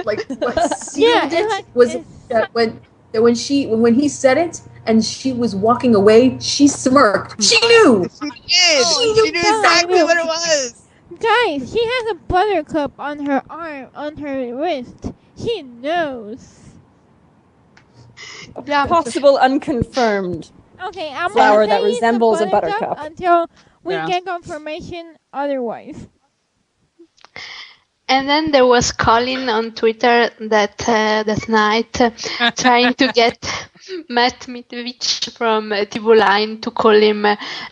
Like what sealed it was that when he said it and she was walking away, she smirked. She knew. She knew exactly what it was. Guys, she has a buttercup on her arm, on her wrist. She knows. Yeah. Possible unconfirmed Okay, I'm flower gonna that say it's resembles a buttercup. until we Yeah. get confirmation otherwise. And then there was Colin on Twitter that night trying to get Matt Mitovich from TV Line to call him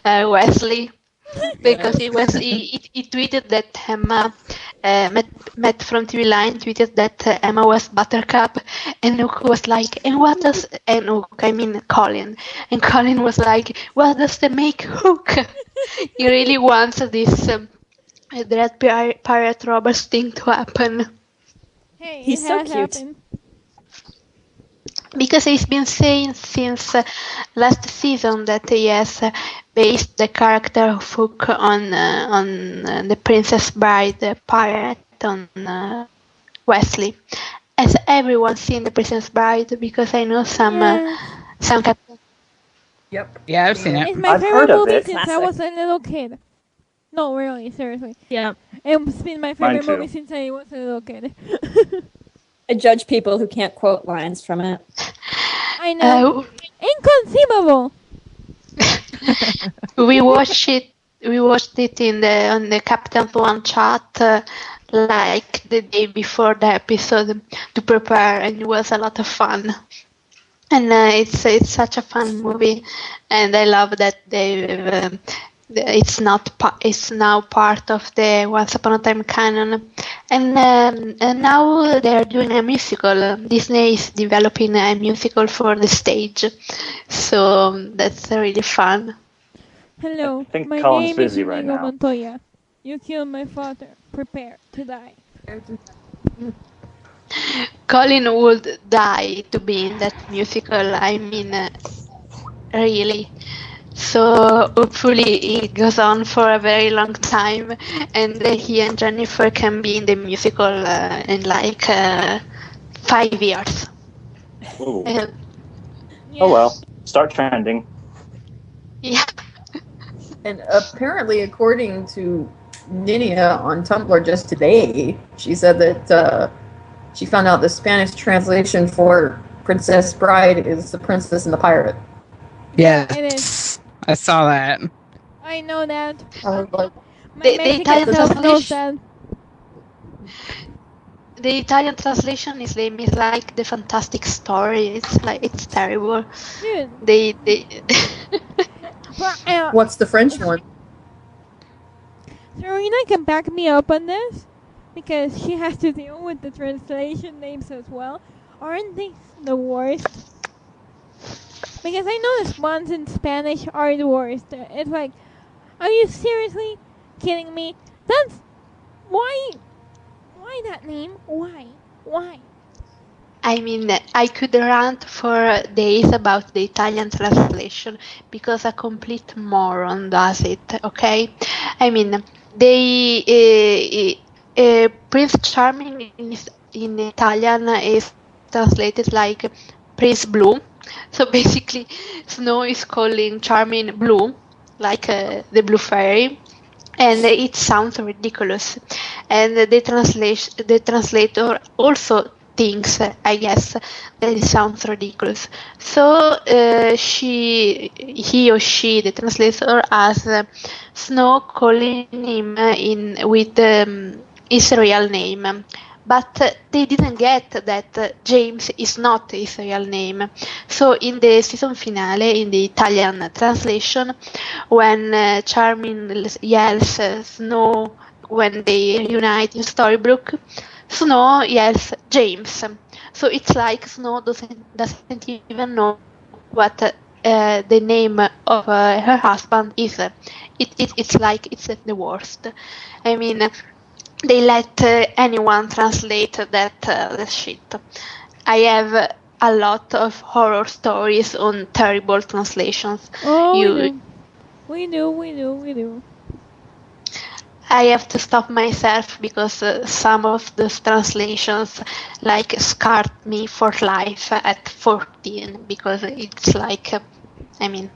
Wesley. Because he tweeted that Emma, Matt from TV Line tweeted that Emma was Buttercup, and Luke was like, and what does, and Luke, I mean Colin, and Colin was like, what does that make Hook? He really wants this Dread Pirate Roberts thing to happen. Hey, He's it so has cute. happened. Because he's been saying since last season that he has based the character of Hook on the Princess Bride pirate on Wesley. Has everyone seen the Princess Bride? Because I know some captains. Yep. Yeah, I've seen it. It's my I've favorite heard of movie it. since I was a little kid. No, really, seriously. Yeah. It's been my favorite too. movie since I was a little kid. I judge people who can't quote lines from it. I know. Inconceivable. We watched it. We watched it on the Captain Swan chat like the day before the episode to prepare, and it was a lot of fun. And it's such a fun movie, and I love that it's now part of the Once Upon a Time canon, and now they're doing a musical. Disney is developing a musical for the stage, so that's really fun. Hello, I think my Colin's name busy is right Inigo now. Montoya. You killed my father. Prepare to die. Colin would die to be in that musical. I mean, really. So hopefully it goes on for a very long time, and he and Jennifer can be in the musical in like 5 years. Ooh. Yeah. Oh well, start trending. Yeah. And apparently, according to Ninia on Tumblr just today, she said that she found out the Spanish translation for Princess Bride is The Princess and the Pirate. Yeah, It is. I saw that. I know that. I was like, My The Mexican Italian self knows translation- that. The Italian translation is like the fantastic story. It's terrible. Dude. They But, what's the French one? Serena can back me up on this because she has to deal with the translation names as well. Aren't they the worst? Because I know the ones in Spanish are the worst. It's like, are you seriously kidding me? That's why that name? Why? I mean, I could rant for days about the Italian translation because a complete moron does it, okay? I mean, Prince Charming in Italian is translated like Prince Blue. So basically, Snow is calling Charming Blue, like the Blue Fairy. And it sounds ridiculous. And the translator also thinks, I guess, that it sounds ridiculous. So he or she, the translator, has Snow calling him with his real name. But they didn't get that James is not his real name. So in the season finale, in the Italian translation, when Charming yells Snow when they reunite in Storybrooke, Snow yells James. So it's like Snow doesn't even know what the name of her husband is. It's like it's the worst. I mean, they let anyone translate that shit. I have a lot of horror stories on terrible translations. Oh, we do. I have to stop myself because some of those translations like scarred me for life at 14 because it's like, I mean,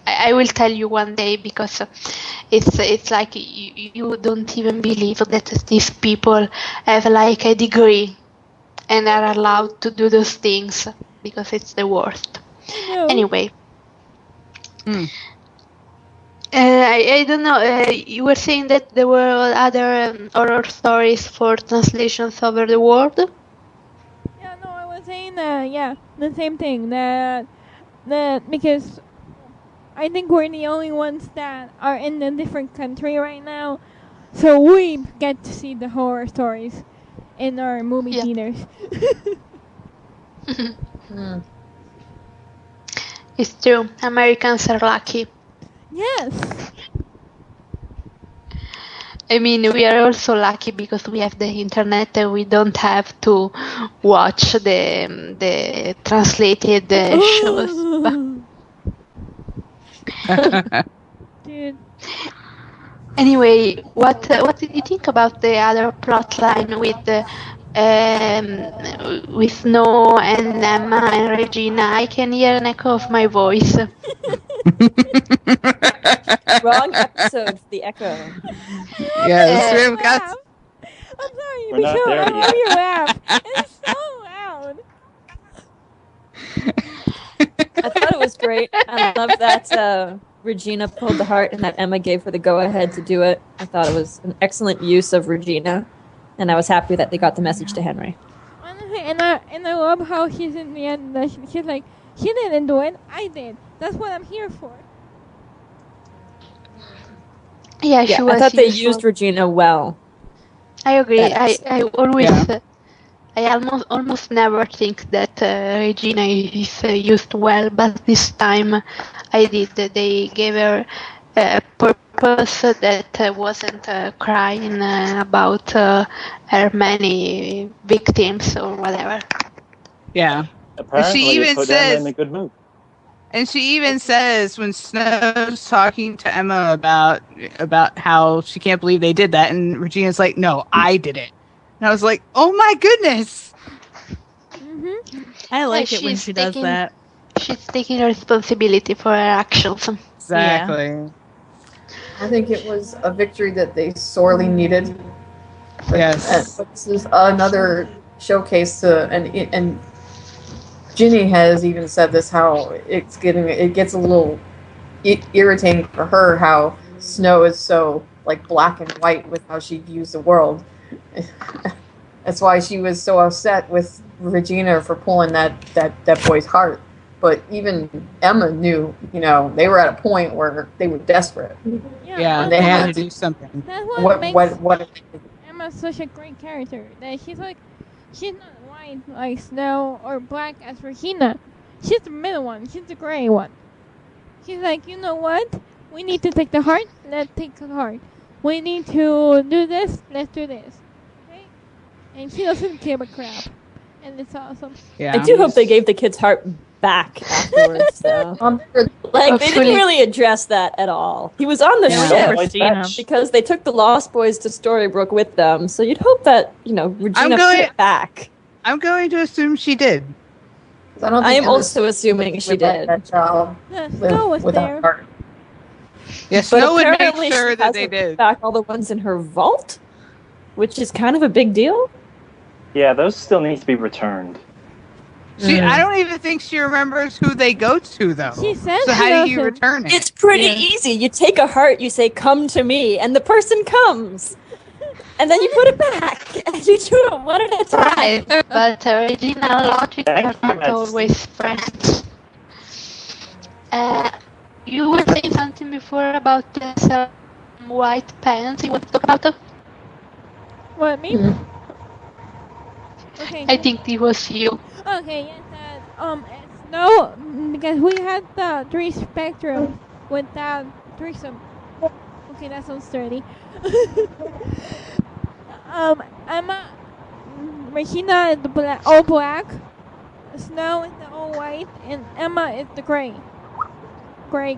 I will tell you one day because it's like you don't even believe that these people have like a degree and are allowed to do those things because it's the worst. No. Anyway. I don't know. You were saying that there were other horror stories for translations over the world? Yeah, no, I was saying that, yeah, the same thing. That because I think we're the only ones that are in a different country right now. So we get to see the horror stories in our movie theaters. It's true. Americans are lucky. Yes. I mean, we are also lucky because we have the internet and we don't have to watch the translated shows. Dude. Anyway, what did you think about the other plot line with Snow and Emma and Regina? I can hear an echo of my voice. Wrong episode for the echo. Yes, we've got. I'm sorry, We're not Michelle. there I love yet. your laugh. It's so loud. I thought it was great. I love that Regina pulled the heart and that Emma gave her the go-ahead to do it. I thought it was an excellent use of Regina. And I was happy that they got the message to Henry. Honestly, and I love how she's in the end. She's like, she didn't do it, I did. That's what I'm here for. Yeah, she was. I thought they used Regina well. I agree. I always, Yeah. I almost never think that Regina is used well, but this time I did. They gave her a purpose that wasn't crying about her many victims or whatever. Yeah. Apparently, she even it put says- Emma in a good mood. And she even says when Snow's talking to Emma about how she can't believe they did that, and Regina's like, "No, I did it." And I was like, "Oh my goodness!" I like Yeah, it when she's she does taking- that. She's taking responsibility for her actions. Exactly. I think it was a victory that they sorely needed. Yes. But this is another showcase to, and Ginny has even said this, how it gets a little irritating for her how Snow is so like black and white with how she views the world. That's why she was so upset with Regina for pulling that boy's heart. But even Emma knew, they were at a point where they were desperate. Yeah, And they they had had to to- do something. That's what makes What Emma such a great character. That she's not white like Snow or black as Regina. She's the middle one. She's the gray one. She's like, you know what? We need to take the heart. Let's take the heart. We need to do this. Let's do this. Okay? And she doesn't give a crap. And it's awesome. Yeah. I do hope they gave the kid's heart back afterwards, though. Like, they didn't really address that at all. He was on the ship because they took the Lost Boys to Storybrooke with them, so you'd hope that, Regina put it back. I'm going to assume she did. I am also assuming she did. That child Snow was without there. heart. Yes, But Snow would make apparently sure she that they hasn't did. put back all the ones in her vault, which is kind of a big deal. Yeah, those still need to be returned. I don't even think she remembers who they go to, though. She says so she how do you doesn't. return it? It's pretty easy. You take a heart, you say, "Come to me," and the person comes. And then you put it back, and you do it one at a time. Right, but Regina logic are not always friends. You were saying something before about this white pants. You want to talk about it? What, me? Okay. I think it was you. Okay, yes, Snow, because we had the 3 spectrums with that threesome. Okay, that sounds dirty. Emma, Regina is the all black, Snow is the all white, and Emma is the gray. Gray.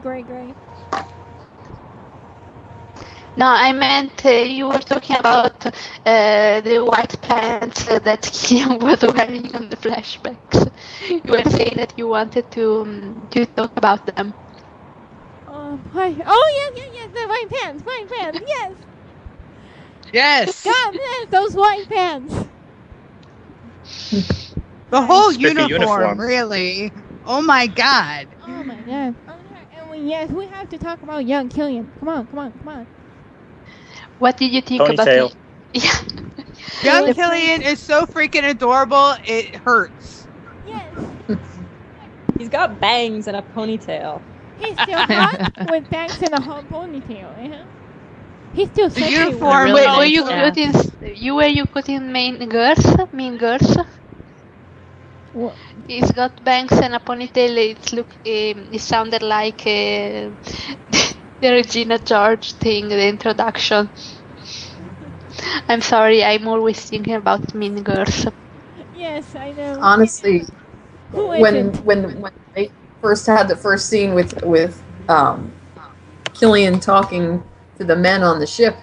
No, I meant you were talking about the white pants that Killian was wearing on the flashbacks. You were saying that you wanted to talk about them. Hi. Oh, yes, the white pants, yes. Yes. God, yes, those white pants. The whole Spiffy uniform. really. Oh my god. Oh my god. And yes, we have to talk about young Killian. Come on. What did you think Ponytail. about it? Yeah. Young Killian is so freaking adorable, it hurts. Yes. He's got bangs and a ponytail. He's still hot with bangs and a hot ponytail. He's still sexy. uniform Were really you putting Mean Girls? What? He's got bangs and a ponytail. It sounded like the Regina George thing, the introduction. I'm sorry, I'm always thinking about Mean Girls. Yes, I know. Honestly, Who when isn't? they first had the first scene with Killian talking to the men on the ship,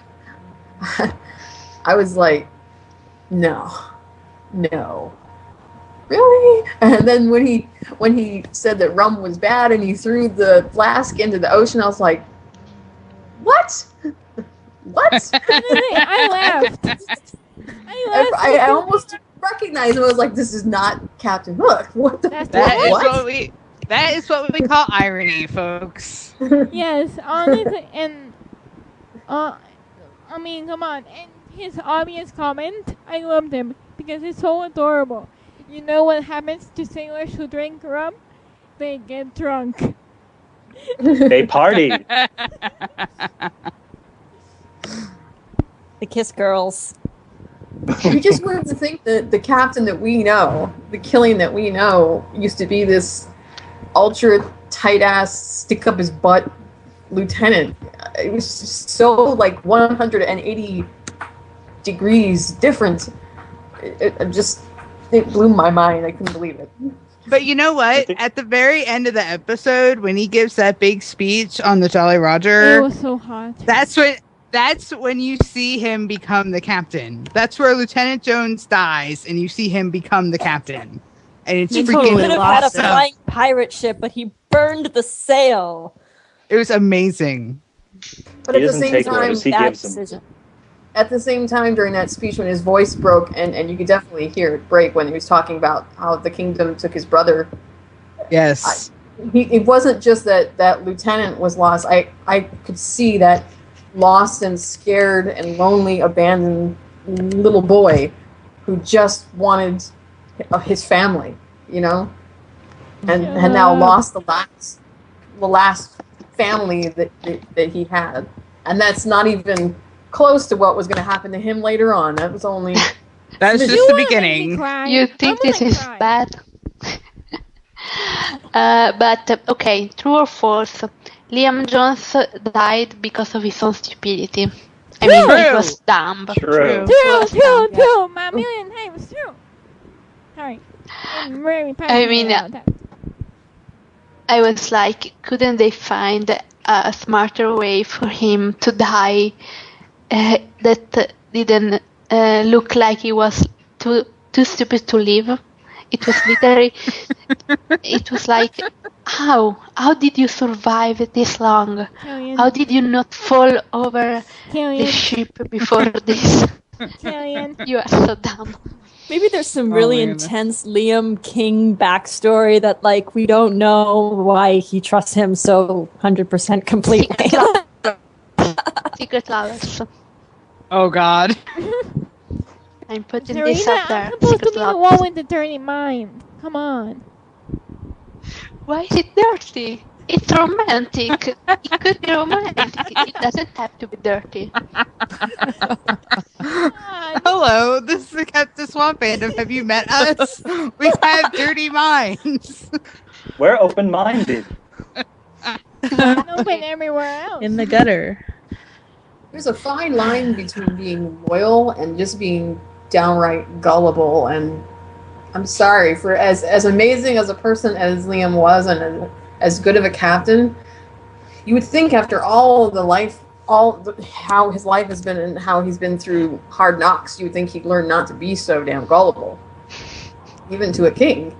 I was like, no, really? And then when he said that rum was bad and he threw the flask into the ocean, I was like, what? I laughed. I almost didn't recognize him. I was like, this is not Captain Hook. What the That is what we call irony, folks. Yes, honestly, and I mean, come on, and his obvious comment, I loved him because it's so adorable. You know what happens to sailors who drink rum? They get drunk. They party. The Kiss Girls. You just wouldn't think that the captain that we know, the Killian that we know, used to be this ultra tight ass, stick up his butt lieutenant. It was just so like 180 degrees different. It blew my mind. I couldn't believe it. But you know what? At the very end of the episode, when he gives that big speech on the Jolly Roger, It was so hot. that's when you see him become the captain. That's where Lieutenant Jones dies, and you see him become the captain. And it's He freaking could have had a awesome. flying pirate ship, but he burned the sail. It was amazing. But He at the doesn't same take time, orders, he Bad gives them. decision. at the same time during that speech when his voice broke, and you could definitely hear it break when he was talking about how the kingdom took his brother. Yes. It wasn't just that lieutenant was lost. I could see that lost and scared and lonely, abandoned little boy who just wanted his family, you know, and had now lost the last family that he had, and that's not even close to what was going to happen to him later on. That was only That's You just the wanna make me beginning. cry? You think I'm this gonna is cry. bad? But okay, true or false? Liam Jones died because of his own stupidity. I mean, it True. was dumb. True. True, my million times true. Sorry. I'm very passionate mean, about that. I was like, couldn't they find a smarter way for him to die that didn't look like he was too stupid to live? It was literally, it was like, how did you survive this long? Killian, How did you not fall over the Killian, ship before this? Killian. You are so dumb. Maybe there's some really my goodness. intense Liam King backstory that, like, we don't know why he trusts him so 100% completely. Secret lovers. Oh God. I'm putting Serena, this up I'm there. supposed to Secret be the lovers. one with the dirty mind. Come on. Why is it dirty? It's romantic. It could be romantic. It doesn't have to be dirty. Hello, this is the Captain Swan fandom. Have you met us? We have dirty minds. We're open-minded. Open everywhere else. In the gutter. there's a fine line between being loyal and just being downright gullible. And I'm sorry, for as amazing as a person as Liam was and as good of a captain, you would think after all the life, how his life has been and how he's been through hard knocks, you would think he'd learn not to be so damn gullible, even to a king.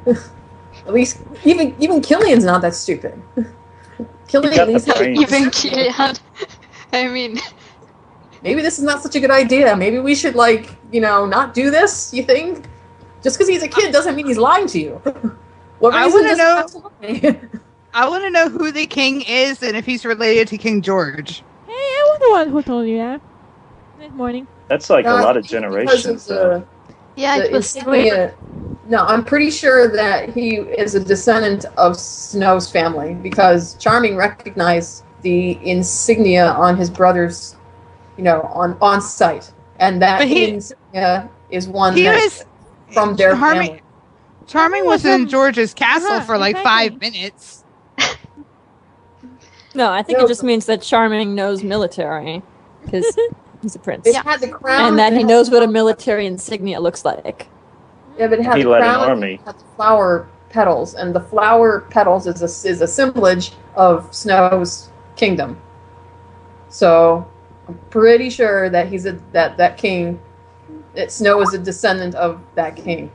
At least even Killian's not that stupid. Killian He got at least the had brains. Even Killian. I mean, maybe this is not such a good idea. Maybe we should, not do this, you think? Just because he's a kid doesn't mean he's lying to you. What I reason wanna does know- he have to lie? I want to know who the king is and if he's related to King George. Hey, I was the one who told you that this morning. That's like No, a I lot of think because generations. of yeah, the it was insignia. No, I'm pretty sure that he is a descendant of Snow's family because Charming recognized the insignia on his brother's, on site, and that But he- insignia is one He that's was from their Charming. family. Charming was in George's castle Uh-huh, for like exactly. 5 minutes. No, I think No. it just means that Charming knows military because he's a prince. It had the crown, And that it he had- knows what a military insignia looks like. Yeah, but it had He the led an crown, army. it had the flower petals, and the flower petals is a assemblage of Snow's kingdom. So I'm pretty sure that he's that king. That Snow is a descendant of that king.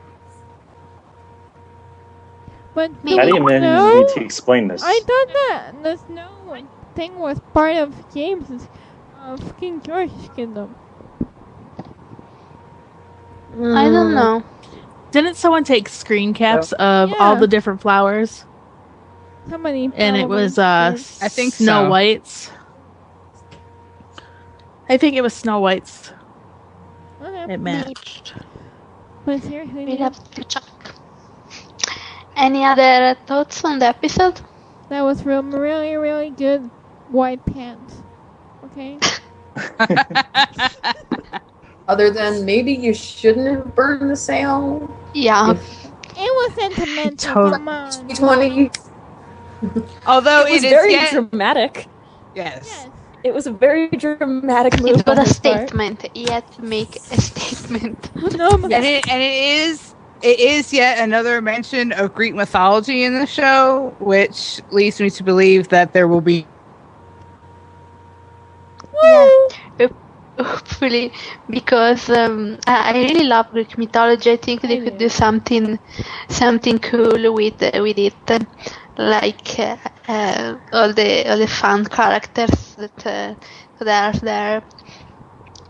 But How do you no, need to explain this? I thought that the snow thing was part of James's of King George's kingdom. I don't know. Didn't someone take screen caps of Yeah. all the different flowers? Somebody And it probably was did. I think Snow so. White's. I think it was Snow White's. It matched. But seriously, We'll have to check. Any other thoughts on the episode? that was really, really good white pants. Okay? Other than maybe you shouldn't have burned the sail. Yeah. It was sentimental, Totally. come on. 2020. Although It was it is very yet, dramatic. yes. Yes. It was a very dramatic move. It was on a his part. statement. He had to make a statement. No, but And it is yet another mention of Greek mythology in the show, which leads me to believe that there will be. Hopefully, because I really love Greek mythology. I think they could do something cool with it, like all the fun characters that are there.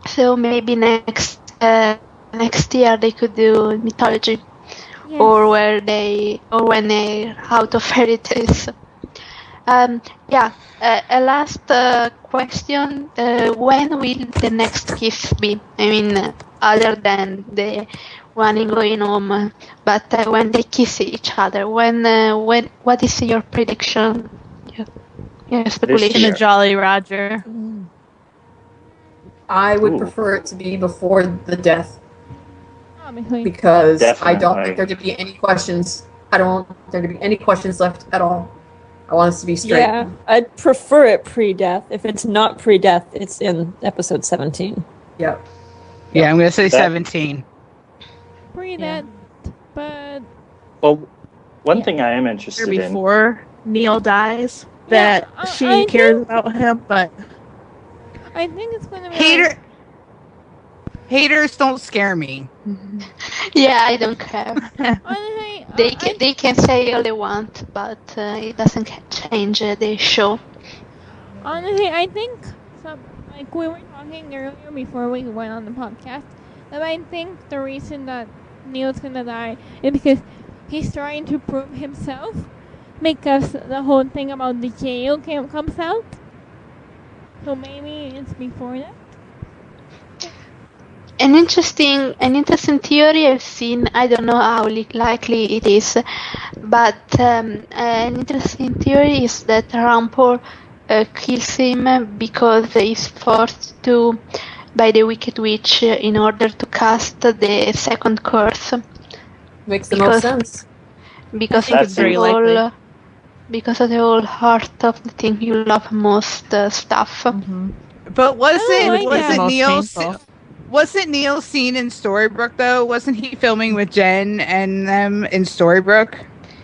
So maybe next year they could do mythology, yes. or when they're out of fairy tales. A last question. When will the next kiss be? I mean, other than the one going home, but when they kiss each other, when what is your prediction? Your speculation? In the year. Jolly Roger. I would Ooh. prefer it to be before the death Obviously. because I don't Definitely. think there to be any questions. I don't want there to be any questions left at all. I want us to be straight. Yeah, I'd prefer it pre-death. If it's not pre-death, it's in episode 17. Yep. Yeah, I'm going to say That- 17. Pre Yeah. that, but Well, one Yeah. thing I am Or interested in. before Neil dies, Yeah, that she I cares about him, but I think it's gonna be Haters don't scare me. Yeah, I don't care. honestly, They can say all they want, but it doesn't change the show. honestly, I think like we were talking earlier before we went on the podcast, that I think the reason that Neil's gonna die is because he's trying to prove himself, because the whole thing about the jail comes out. So maybe it's before that. An interesting theory I've seen. I don't know how likely it is, but an interesting theory is that Rampor kills him because he's forced to by the Wicked Witch in order to cast the second curse. Makes the Because- most sense. Because That of the seems whole, because of the whole heart of the thing you love most stuff. But like that. Wasn't Neil seen in Storybrooke though? Wasn't he filming with Jen and them in Storybrooke?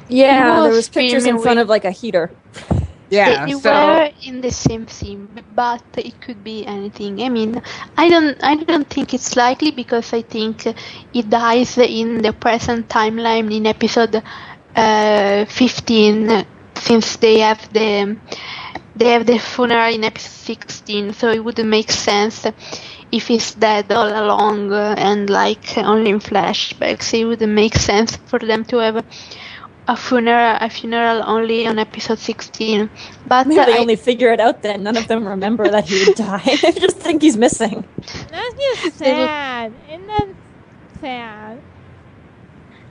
Yeah, He there was was pictures in filming front with- of like a heater. Yeah. They so were in the same scene, but it could be anything. I mean, I don't think it's likely because I think he dies in the present timeline in episode 15, since they have the funeral in episode 16. So it wouldn't make sense if he's dead all along and like only in flashbacks. It wouldn't make sense for them to have a funeral only on episode 16. But Maybe they I- only figure it out then. None of them remember that he would die. They just think he's missing. That's just sad. Isn't that sad?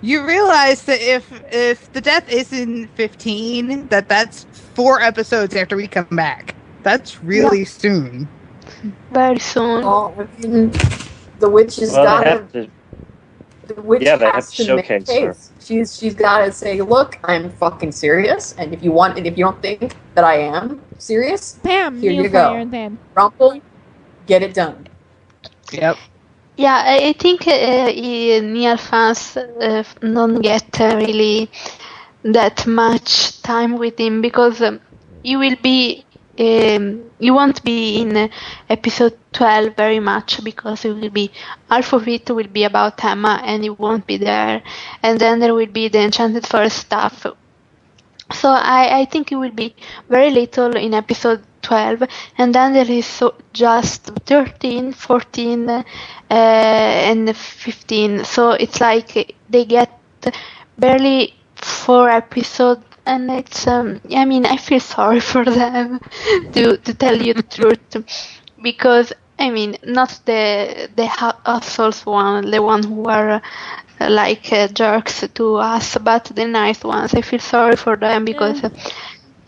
you realize that if the death is in 15, that's 4 episodes after we come back. That's really soon. very soon. Oh, I mean, the witch has Well, got they to. have to. The witch Yeah, they have has to to make showcase a her. case. She's got to say, "Look, I'm fucking serious, and if you don't think that I am serious, Bam! Here Neil you go. fired them. Rumple, get it done." Yep. Yeah, I think Neil fans don't get really that much time with him because he will be. You won't be in episode 12 very much because it will be half of it will be about Emma and he won't be there, and then there will be the Enchanted Forest stuff. So I think it will be very little in episode 12, and then there is just 13, 14, and 15. So it's like they get barely 4 episodes. And it's, I feel sorry for them, to tell you the truth, because I mean, not the assholes one, the one who are like jerks to us, but the nice ones. I feel sorry for them because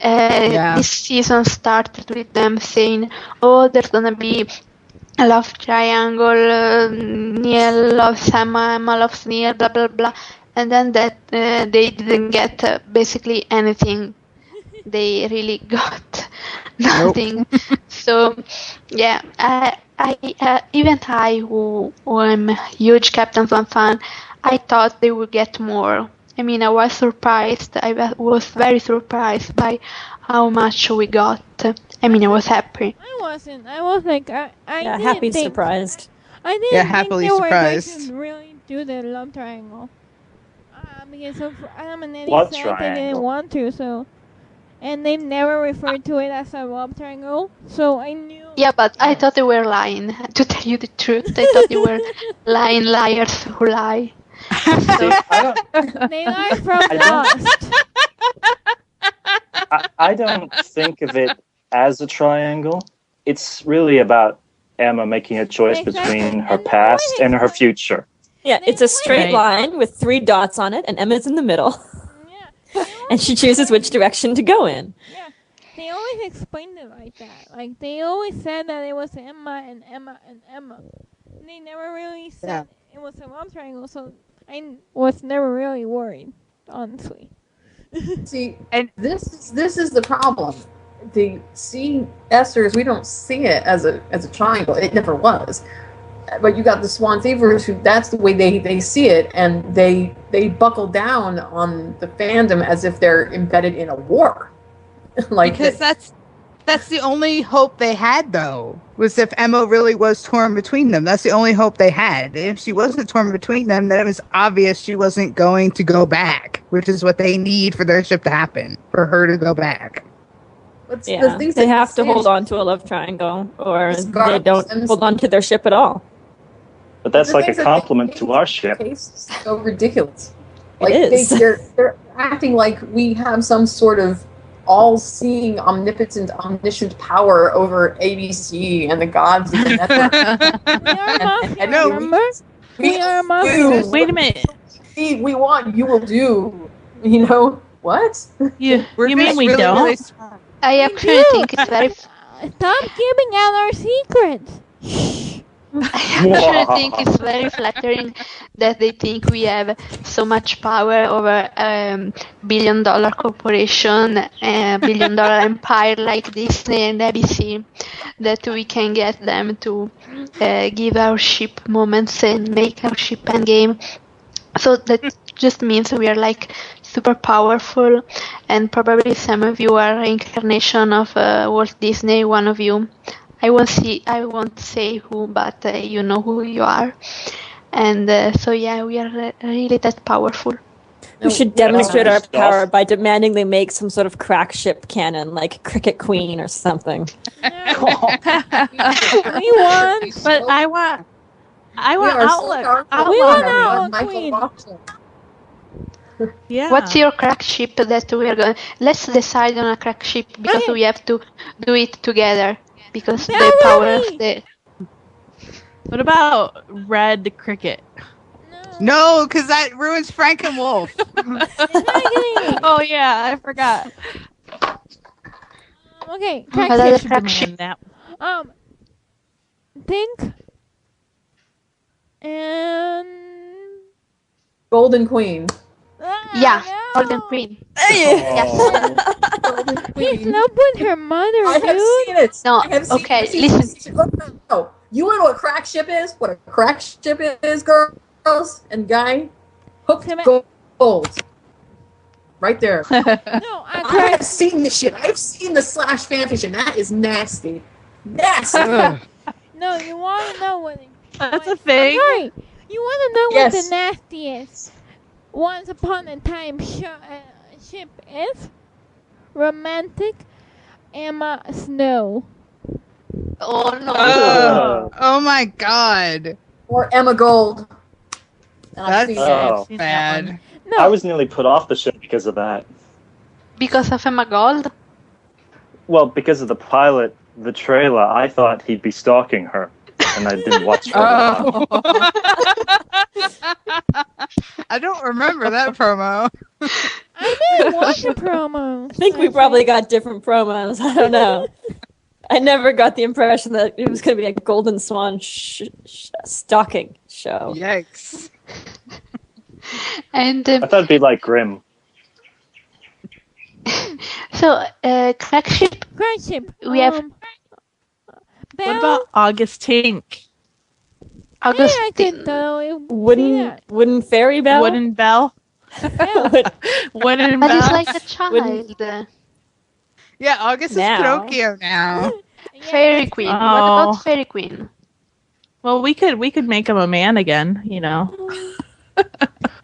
this season started with them saying, "Oh, there's gonna be a love triangle. Neil loves Emma, Emma loves Neil, blah blah blah," and then that they didn't get basically anything. They really got nothing. So, yeah, even I, who am a huge Captain Swan fan, I thought they would get more. I mean, I was surprised. I was very surprised by how much we got. I mean, I was happy. I wasn't. I was like, I didn't happy think, surprised. I didn't happily think they surprised. were going to really do the love triangle. Because of Adam and Eddie What said they didn't triangle? want to, so... And they never referred to it as a love triangle, so I knew... Yeah, but I thought they were lying. To tell you the truth, I thought they were lying liars who lie. So, They lie from Lost. I don't think of it as a triangle. It's really about Emma making a choice between her past and her future. Yeah, it's a straight line with 3 dots on it, and Emma's in the middle. And she chooses which direction to go in. Yeah, they always explained it like that. Like, they always said that it was Emma and Emma and Emma. They never really said it was a love triangle, so I was never really worried, honestly. See, and this is the problem. Seeing Esther's, we don't see it as a triangle. It never was. But you got the Swan Thievers, who that's the way they see it, and they buckle down on the fandom as if they're embedded in a war. Because that's the only hope they had, though, was if Emma really was torn between them. That's the only hope they had. If she wasn't torn between them, then it was obvious she wasn't going to go back, which is what they need for their ship to happen, for her to go back. Yeah, they have to hold on to a love triangle, or they don't hold on to their ship at all. But that's like a compliment to our ship. It's so ridiculous. It is. They're acting like we have some sort of all-seeing, omnipotent, omniscient power over ABC and the gods of the network. We are mafias. Wait a minute. We want, you will do. You know what? You mean we don't? Really I actually think it's very... Stop giving out our secrets. I actually think it's very flattering that they think we have so much power over a billion-dollar corporation, a billion-dollar empire like Disney and ABC, that we can get them to give our ship moments and make our ship endgame. So that just means we are like super powerful, and probably some of you are reincarnation of Walt Disney, one of you. I won't say who, but you know who you are. And so yeah, we are really that powerful. We should demonstrate our power by demanding they make some sort of crack ship cannon, like Cricket Queen or something. We want, but I want Outlook. We want Outlook Queen. Yeah. What's your crack ship that we are going? Let's decide on a crack ship because we have to do it together. Because the power of the... What about Red Cricket? No, because that ruins Frank and Wolf. Oh yeah, I forgot. Okay, crack ship. Think and Golden Queen. Yeah, Golden Queen. Yes. He's in love with her mother, I have seen it. No, okay, listen. No, you want to know what crack ship is? What a crack ship is, girls and guy? Hooked gold. Right there. No, I have seen this shit. I've seen the slash fanfiction. That is nasty. Nasty. No, you want to know what... That's a thing. Right. You want to know what the nastiest Once Upon a Time ship is? Romantic Emma Snow. Oh no! Oh my god! Or Emma Gold. That's bad. No. I was nearly put off the show because of that. Because of Emma Gold? Well, because of the pilot, the trailer, I thought he'd be stalking her. and I didn't watch for Oh. I don't remember that promo. I didn't watch the promo. I think we probably got different promos. I don't know. I never got the impression that it was going to be a Golden Swan stalking show. Yikes. And I thought it'd be like Grimm. so, Crackship, we have Belle? What about August Tink? August. I could totally see Wooden fairy bell? Wooden Bell? that. Wooden But Bell? it's like a child. Yeah, August Now. is Pinocchio now. Fairy Queen. What Oh. about Fairy Queen? Well, we could make him a man again, you know.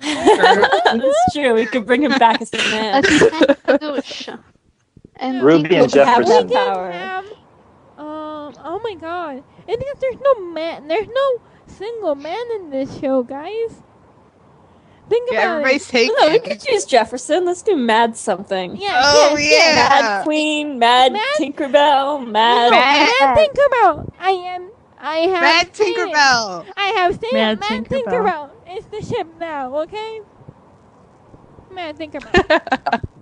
That's true. We could bring him back as a man. A douche. And Ruby and We'll have Jefferson. that power. Oh my god. And there's no single man in this show, guys. Think Yeah, about everybody's it. No, we taking. could use Jefferson. Let's do Mad something. Yeah, Oh, yes, yeah. Mad Queen, Mad Tinkerbell, Mad... Mad Tinkerbell. I have Mad seen it. Tinkerbell. I have seen Mad it. Mad Tinkerbell. Tinkerbell. It's the ship now, okay? Mad Tinkerbell.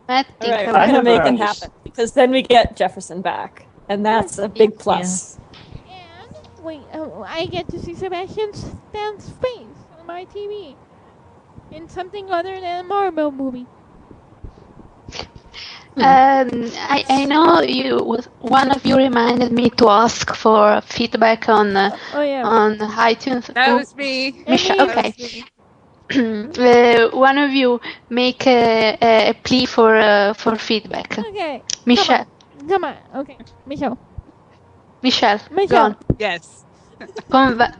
Matt All right, Tinkerbell. we're gonna make it understood. happen because then we get Jefferson back, and that's a big plus. And wait, I get to see Sebastian Stan's face on my TV in something other than a Marvel movie. I know one of you reminded me to ask for feedback on Oh yeah. on iTunes. That was me. Misha, And okay. me. One of you make a plea for feedback. Okay. Michelle, Come on. Okay. Michelle. Michelle, go Michelle. on. Yes.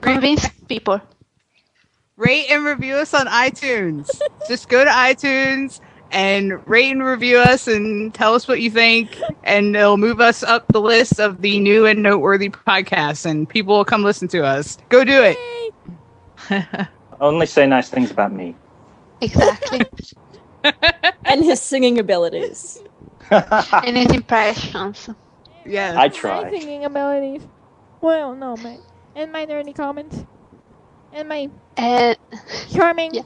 Convince people. Rate and review us on iTunes. Just go to iTunes and rate and review us and tell us what you think, and it'll move us up the list of the new and noteworthy podcasts, and people will come listen to us. Go do it. Yay. Only say nice things about me. Exactly. And his singing abilities. And his impressions. Yes. I My try. singing abilities. Well, no, and my nerdy comments. And my charming. Yeah.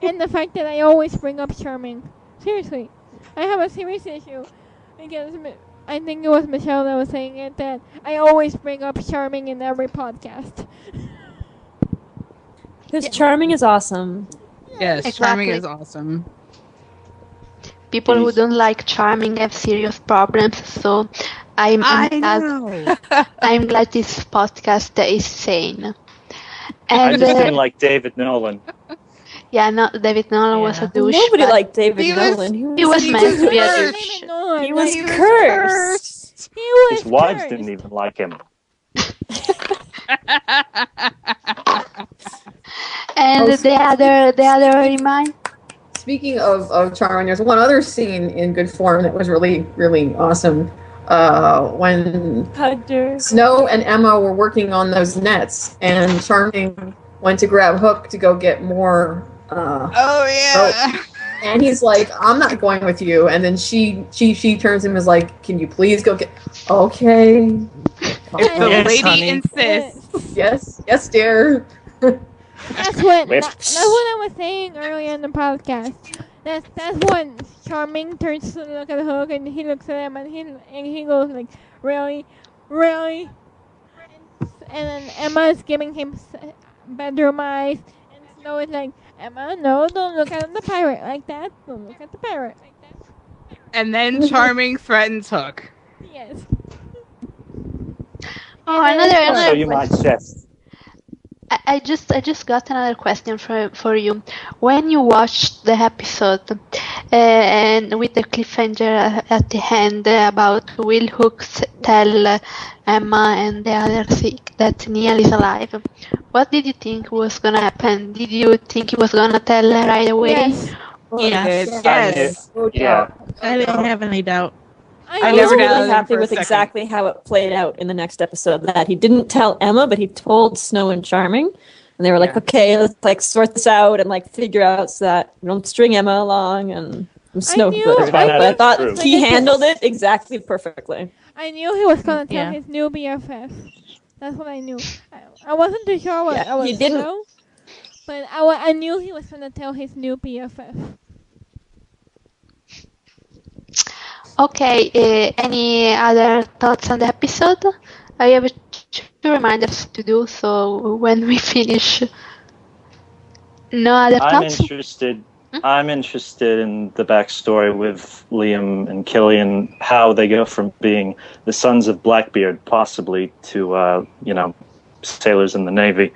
And the fact that I always bring up charming. Seriously. I have a serious issue. Because I think it was Michelle that was saying it, that I always bring up charming in every podcast. Because charming is awesome. Yes, Exactly. charming is awesome. People who don't like charming have serious problems, so I'm glad this podcast is sane. I And just didn't like David Nolan. yeah, no, David Nolan was a douche. Nobody but liked David He was- Nolan. he was meant to be a cursed. douche. David Nolan, He was like, cursed. He was His wives cursed. didn't even like him. And the other remind. Speaking of charming, there's one other scene in Good Form that was really, really awesome. When How dare. Snow and Emma were working on those nets, and Charming went to grab Hook to go get more. Oh yeah. And he's like, "I'm not going with you." And then she turns to him and is like, "Can you please go get?" Okay. If the Yes, lady honey. insists. Yes, dear. That's what Wait. that's what I was saying earlier in the podcast. That's when Charming turns to look at Hook and he looks at him and he goes like, really, really, and then Emma's giving him bedroom eyes, and Snow is like, Emma, no, don't look at the pirate like that. Don't look at the pirate like that. And then charming threatens Hook. Yes. Oh, So another you might question. chest. I just got another question for you. When you watched the episode and with the cliffhanger at the end about will Hook tell Emma and the other sick that Neil is alive, what did you think was gonna happen? Did you think he was gonna tell her right away? Yes. Yes. Yes. Yeah. I didn't have any doubt. I I was never really doubted him happy for a with second. exactly how it played out in the next episode. That he didn't tell Emma, but he told Snow and Charming, and they were like, Yeah. "Okay, let's like sort this out and like figure out so that we don't string Emma along." And Snow, knew- but I I thought knew- he handled it exactly perfectly. I knew he was gonna tell Yeah. his new BFF That's what I knew. I wasn't too sure what I was you didn't. know, but I knew he was gonna tell his new BFF. Okay, any other thoughts on the episode? I have two reminders to do, so when we finish, no other thoughts? I'm interested in the backstory with Liam and Killian, how they go from being the sons of Blackbeard, possibly, to, sailors in the Navy.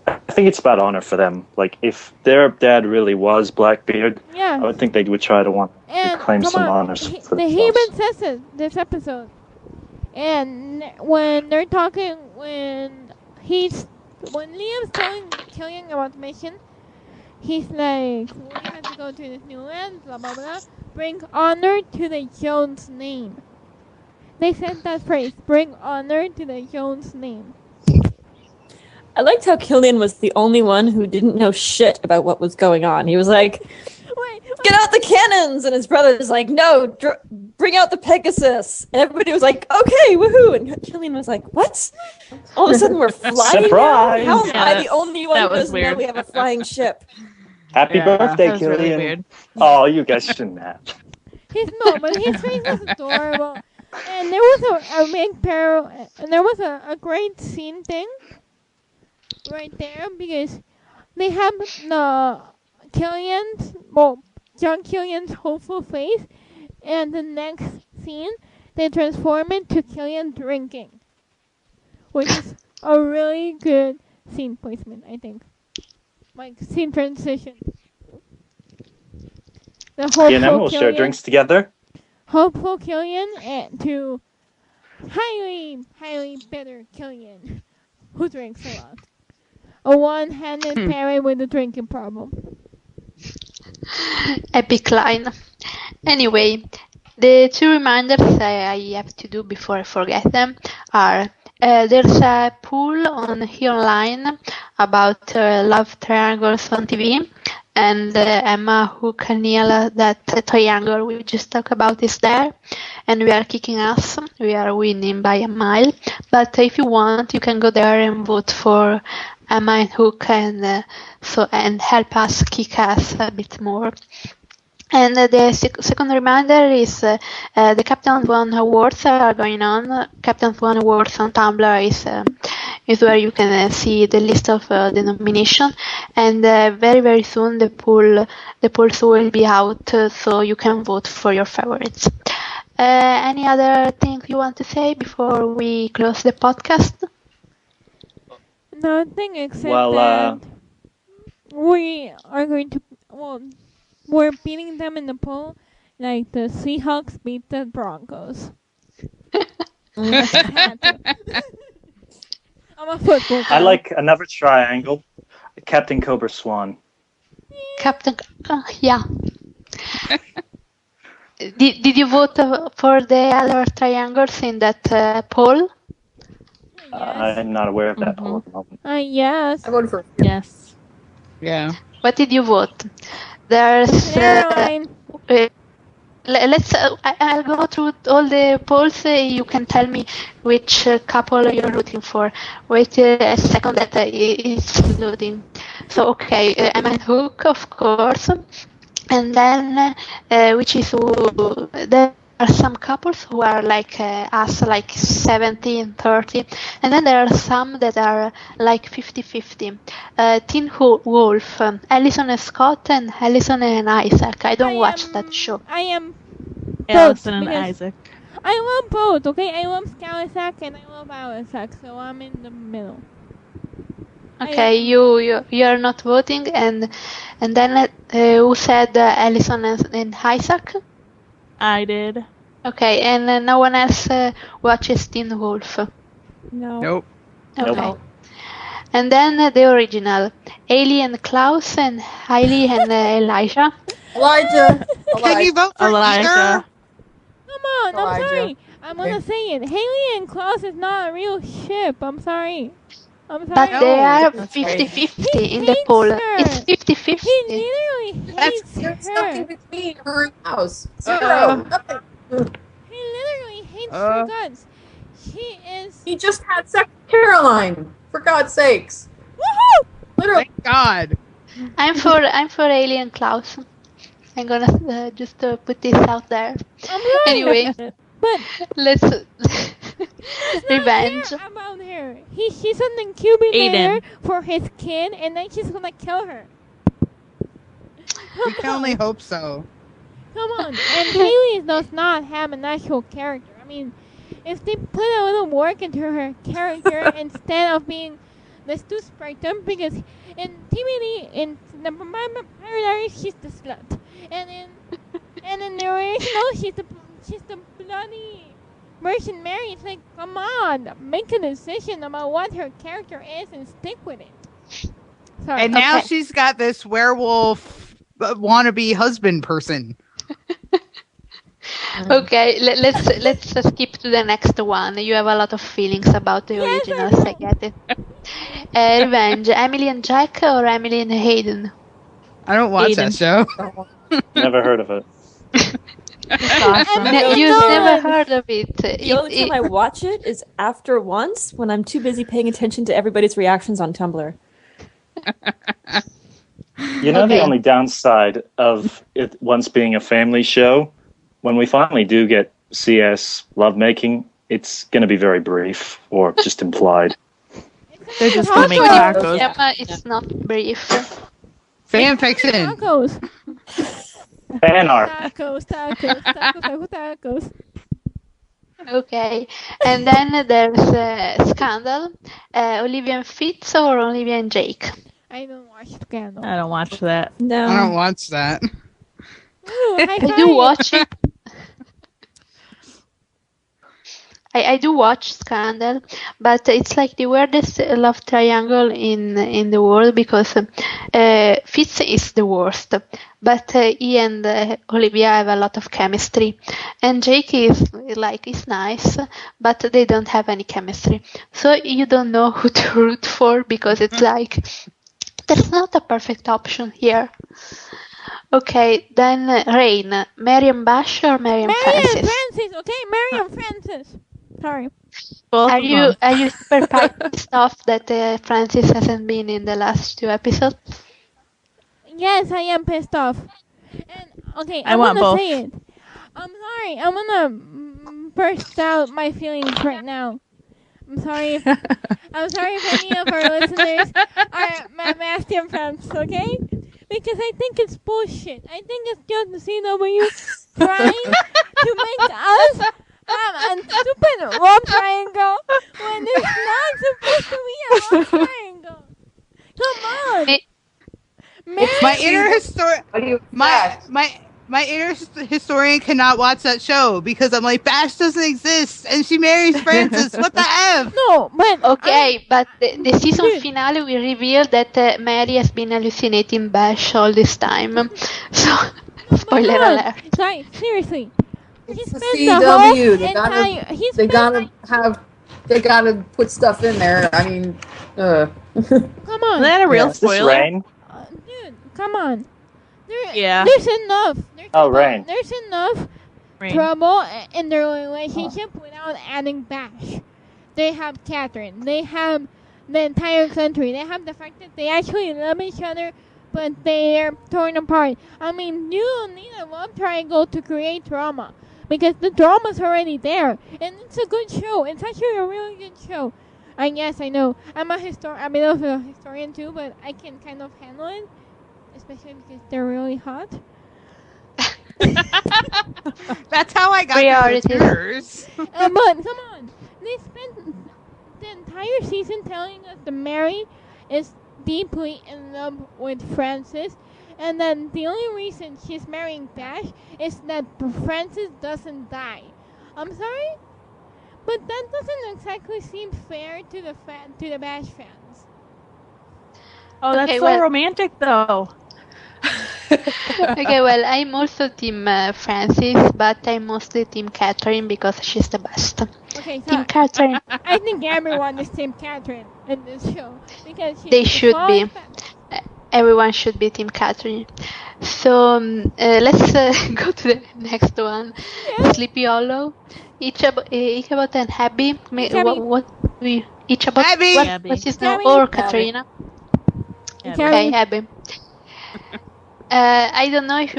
I think it's about honor for them. Like, if their dad really was Blackbeard, I would think they would try to want to claim some honors for He even says it this episode. And when they're talking, when Liam's telling Killian about the mission, he's like, we have to go to this new land, blah blah blah. Bring honor to the Jones name. They said that phrase, bring honor to the Jones name. I liked how Killian was the only one who didn't know shit about what was going on. He was like, get out the cannons! And his brother was like, no, bring out the Pegasus! And everybody was like, okay, woohoo! And Killian was like, what? All of a sudden we're flying Surprise! now? How am I the only one who doesn't weird. know we have a flying ship? Happy birthday, that was Killian. really weird. Oh, you guys shouldn't have. But his face was adorable. And there was a big parallel, and there was a great scene thing right there, because they have John Killian's hopeful face, and the next scene, they transform it to Killian drinking, which is a really good scene placement, I think. Like, scene transition. The hopeful You know, we'll share Killian, drinks together. hopeful Killian, and to highly, highly bitter Killian, who drinks a lot. A one-handed parent with a drinking problem. Epic line. Anyway, the two reminders I have to do before I forget them are there's a poll on here online about love triangles on TV, and Emma Hook and Neil, that triangle we just talked about, is there, and we are kicking ass. We are winning by a mile, but if you want, you can go there and vote for Emma and Hook, and help us kick ass a bit more. And the second reminder is the Captain Swan Awards are going on. Captain Swan Awards on Tumblr is where you can see the list of the nomination, and very very soon the polls will be out, so you can vote for your favorites. Any other thing you want to say before we close the podcast? Nothing except that we are going to, we're beating them in the poll like the Seahawks beat the Broncos. I'm a football fan. I like another triangle. Captain Cobra Swan. Captain, yeah. Did you vote for the other triangles in that poll? I'm not aware of that poll at the moment. Yes. I voted for Yes. Yeah. What did you vote? There's I'll go through all the polls. You can tell me which couple you're rooting for. Wait a second, that is loading. So okay, Emma and Hook, of course, and then which is there are some couples who are like us, like 70 and 30, and then there are some that are like 50-50. Teen Wolf, Allison and Scott, and Allison and Isaac. I don't watch that show. I am Allison and Isaac. I love both, okay? I love Isaac and I love Isaac, so I'm in the middle. Okay, you are not voting, and then who said Allison and Isaac? I did. Okay, and no one else watches Teen Wolf. No. Nope. Okay. Nope. And then the original, Ailey and Klaus, and Hailey and Elijah. Elijah. Can you vote for Elijah. either? Come on, I'm Elijah. sorry. I'm gonna say it. Haley and Klaus is not a real ship. I'm sorry. But No, they are that's 50-50 He in the hates poll. her. It's 50-50. He literally hates There's her. nothing between her and house. Zero. Nothing. He literally hates her guts. She is. He just had sex with Caroline. For God's sakes. Woohoo! Literally. Thank God. I'm for Alien Klaus. I'm gonna just put this out there. Anyway, but let's revenge. Care about her. She's an incubator for his kid, and then she's gonna kill her. We can only hope so. Come on. And Haley does not have an actual character. I mean, if they put a little work into her character instead of being the stu spectrum, because in TVD, in the Paradise, she's the slut, and in the original, she's the bloody Virgin Mary. It's like, come on, make a decision about what her character is and stick with it. Sorry. And now she's got this werewolf wannabe husband person. Okay, let's skip to the next one. You have a lot of feelings about the originals. I get it. Revenge. Emily and Jack or Emily and Hayden? I don't watch that show. Never heard of it. You've never heard of it. The only time I watch it is after once when I'm too busy paying attention to everybody's reactions on Tumblr. You know, the only downside of it once being a family show, when we finally do get CS lovemaking, it's going to be very brief or just implied. They're just going to make tacos. Emma, it's not brief. Fan fiction. Tacos. Fan art. Tacos. Okay, and then there's Scandal. Olivia and Fitz or Olivia and Jake? I don't watch Scandal. I don't watch that. No. I don't watch that. Ooh, I do watch it. I do watch Scandal, but it's like the weirdest love triangle in the world because Fitz is the worst, but he and Olivia have a lot of chemistry, and Jake is nice, but they don't have any chemistry, so you don't know who to root for because it's like there's not a perfect option here. Okay, then Rain, Marion Bash or Marion Francis? Okay, Marion Francis. Sorry. Are you super pissed off that Francis hasn't been in the last 2 episodes? Yes, I am pissed off. And okay, I want both. Say it. I'm sorry. I'm gonna burst out my feelings right now. I'm sorry. If any of our listeners are my Mastian fans, okay? Because I think it's bullshit. I think it's just the CW trying to make us a stupid love triangle when it's not supposed to be a love triangle. Come on. My inner historian cannot watch that show because I'm like, Bash doesn't exist and she marries Francis. What the F? No, but okay, but the season finale we reveal that Mary has been hallucinating Bash all this time. So spoiler alert. Sorry, seriously. It's the CW. They gotta put stuff in there. I mean, come on. Is that a real spoiler? Rain? Dude, come on. Yeah. There's enough. Rain. There's enough trouble in their relationship without adding Bash. They have Catherine. They have the entire country. They have the fact that they actually love each other, but they're torn apart. I mean, you don't need a love triangle to create drama. Because the drama's already there. And it's a good show. It's actually a really good show. And yes, I know. I'm a bit of a historian too, but I can kind of handle it. Especially because they're really hot. That's how I got the yours. But come on. They spent the entire season telling us that Mary is deeply in love with Francis. And then the only reason she's marrying Bash is that Francis doesn't die. I'm sorry? But that doesn't exactly seem fair to the Bash fans. Oh, that's so romantic, though. Okay, well, I'm also Team Francis, but I'm mostly Team Catherine because she's the best. Okay, so Team Catherine. I think everyone is Team Catherine in this show because they should be. Everyone should be Team Catherine. So let's go to the next one. Yeah. Sleepy Hollow. Ichabod and Abby. What we Ichabod? Abby. What's his name? Abby. Or Katrina? Abby. Okay, Abby. I don't know if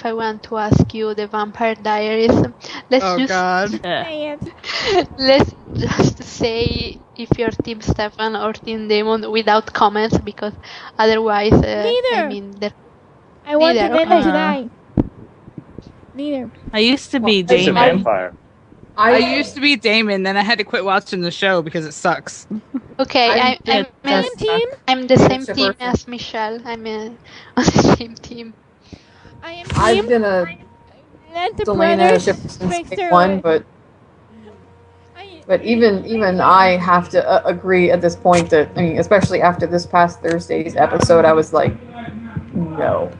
I want to ask you the Vampire Diaries. God. Let's just say if you're Team Stefan or Team Damon without comments, because otherwise, Neither. I want Neither, Elena okay. to die. Neither. I used to be He's a Damon. vampire. I used to be Damon, then I had to quit watching the show because it sucks. Okay, Same team. I'm the same Super team fan. as Michelle. I'm on the same team. I am I've team. been a Let the Selena brothers shipper since fix day their one, way. but even I have to agree at this point that, I mean, especially after this past Thursday's episode, I was like, no.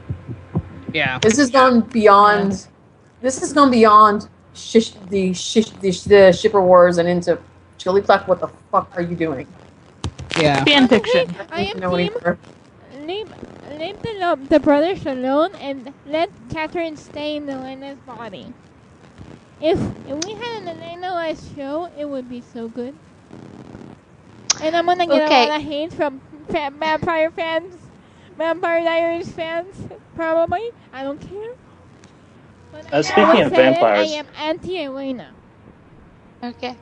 Yeah. This has gone beyond. This has gone beyond the shipper wars and into Chili Pluck. What the fuck are you doing? Yeah. Fan fiction. I am No team. anymore. Leave the brothers alone and let Catherine stay in Elena's body. If we had an Elena-less show, it would be so good. And I'm gonna get Okay. a lot of hate from Vampire fans, Vampire Diaries fans, probably. I don't care. But Speaking I of said it, vampires- I am anti-Elena. Okay.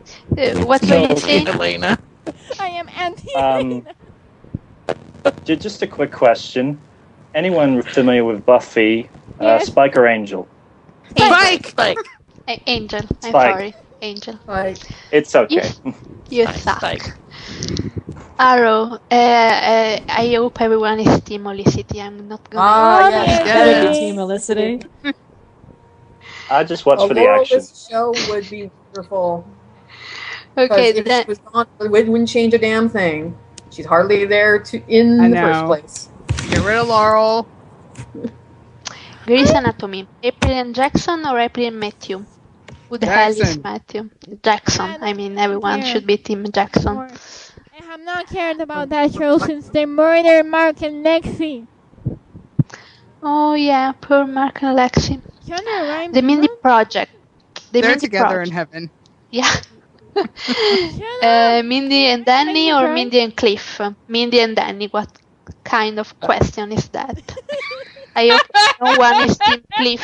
What were you saying? Elena. I am anti-Elena. Just a quick question. Anyone familiar with Buffy, Yes. Spike or Angel? Spike. Angel. I'm Spike. sorry. Angel. Like, It's okay. You suck. Spike. Arrow. I hope everyone is Team Olicity. I'm not gonna. yes. Yes. Team Elicity. I just watch a for the action. Laurel-less show would be wonderful. Okay, Because if then she was on, it wouldn't change a damn thing. She's hardly there in I the first know. place. Get rid of Laurel. Grey's Anatomy. April and Jackson or April and Matthew? Who the hell is Jackson. Matthew? Jackson. I mean, everyone should be Team Jackson. I have not cared about that show since they murdered Mark and Lexi. Oh yeah, poor Mark and Lexi. Shonda Rhimes. The Mindy Project. The They're Mindy together in Project. heaven. Yeah. Shut up. Mindy and Danny Make me or cry. Mindy and Cliff? Mindy and Danny. What kind of question is that? I hope no one is Team Cliff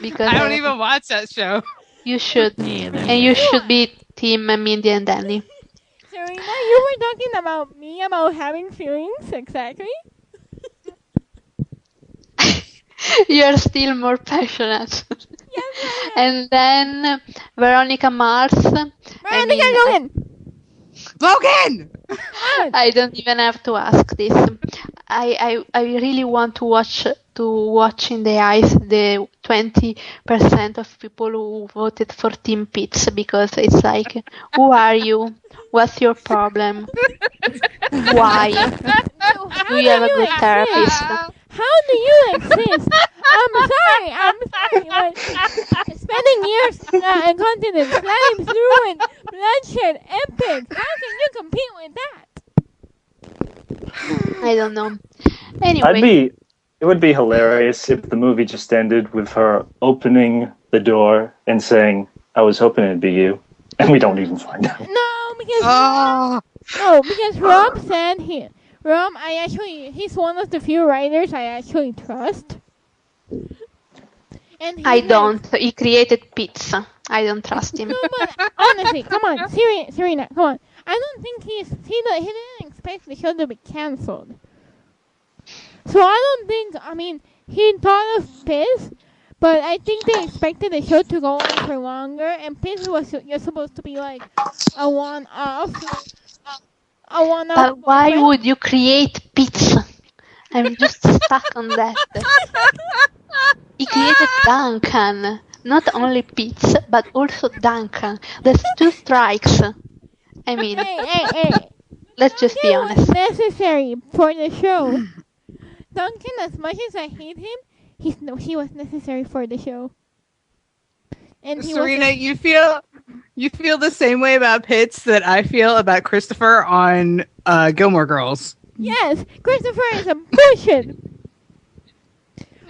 because I don't even watch that show. you should, Me either. and you should be Team Mindy and Danny. Serena, you were talking about me about having feelings, exactly? You're still more passionate. Yes, And then Veronica Mars. Veronica mean, Logan! Logan! I don't even have to ask this. I really want to watch in the eyes the 20% of people who voted for Team Pizza, because it's like, who are you? What's your problem? Why? Do you have a good therapist? How do you exist? I'm sorry. Like, spending years in continents, flying through and bloodshed, epic. How can you compete with that? I don't know. Anyway, It would be hilarious if the movie just ended with her opening the door and saying, "I was hoping it'd be you," and we don't even find out. No, because Oh, because Rob said he's one of the few writers I actually trust. And I he don't. He created pizza. I don't trust him. No, but honestly, come on, Serena, come on. I don't think he didn't expect the show to be cancelled. So I don't think, he thought of Piss, but I think they expected the show to go on for longer, and Piss was just supposed to be like a one-off. But why would you create pizza? I'm just stuck on that. He created Duncan. Not only pizza, but also Duncan. That's 2 strikes. I mean, Hey. let's just be He was honest. necessary for the show. Duncan, as much as I hate him, he was necessary for the show. And he Serena, you feel the same way about Pitts that I feel about Christopher on Gilmore Girls. Yes, Christopher is a bullshit.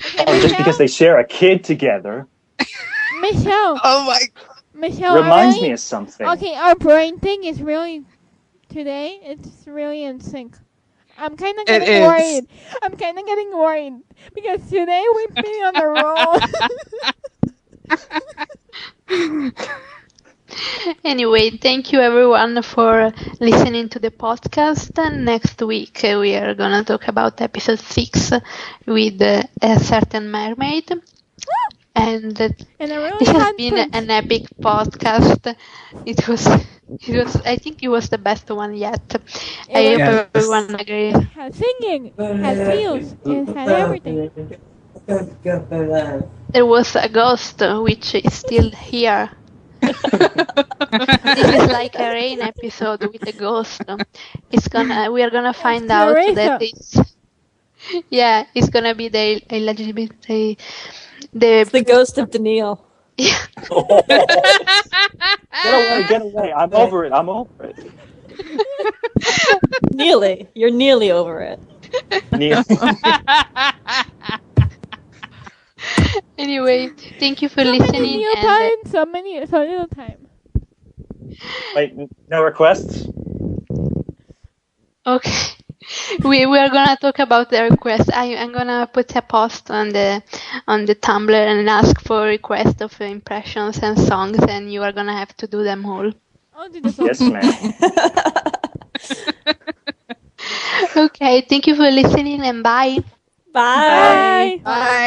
Okay, And just because they share a kid together. Michelle, Oh my! Michelle, reminds me of something. Okay, our brain thing is really today. It's really in sync. I'm kind of getting worried. I'm kind of getting worried because today we've been on the roll. Anyway, thank you everyone for listening to the podcast. And next week we are gonna talk about episode 6 with a certain mermaid. And this has been an epic podcast. It was. I think it was the best one yet. I hope everyone agrees. It had singing, it had feels, it had everything. There was a ghost which is still here. This is like a rain episode with a ghost. We are gonna find out that it's gonna be the LGBT. It's the Ghost of DeNeal. Yeah. Get away. I'm over it. Nearly. You're nearly over it. Anyway, thank you for listening. So little time. Wait, no requests? Okay. We are gonna talk about the request. I'm gonna put a post on the Tumblr and ask for requests of impressions and songs, and you are gonna have to do them all. I'll do the song. Yes, ma'am. Okay, thank you for listening, and bye. Bye. Bye.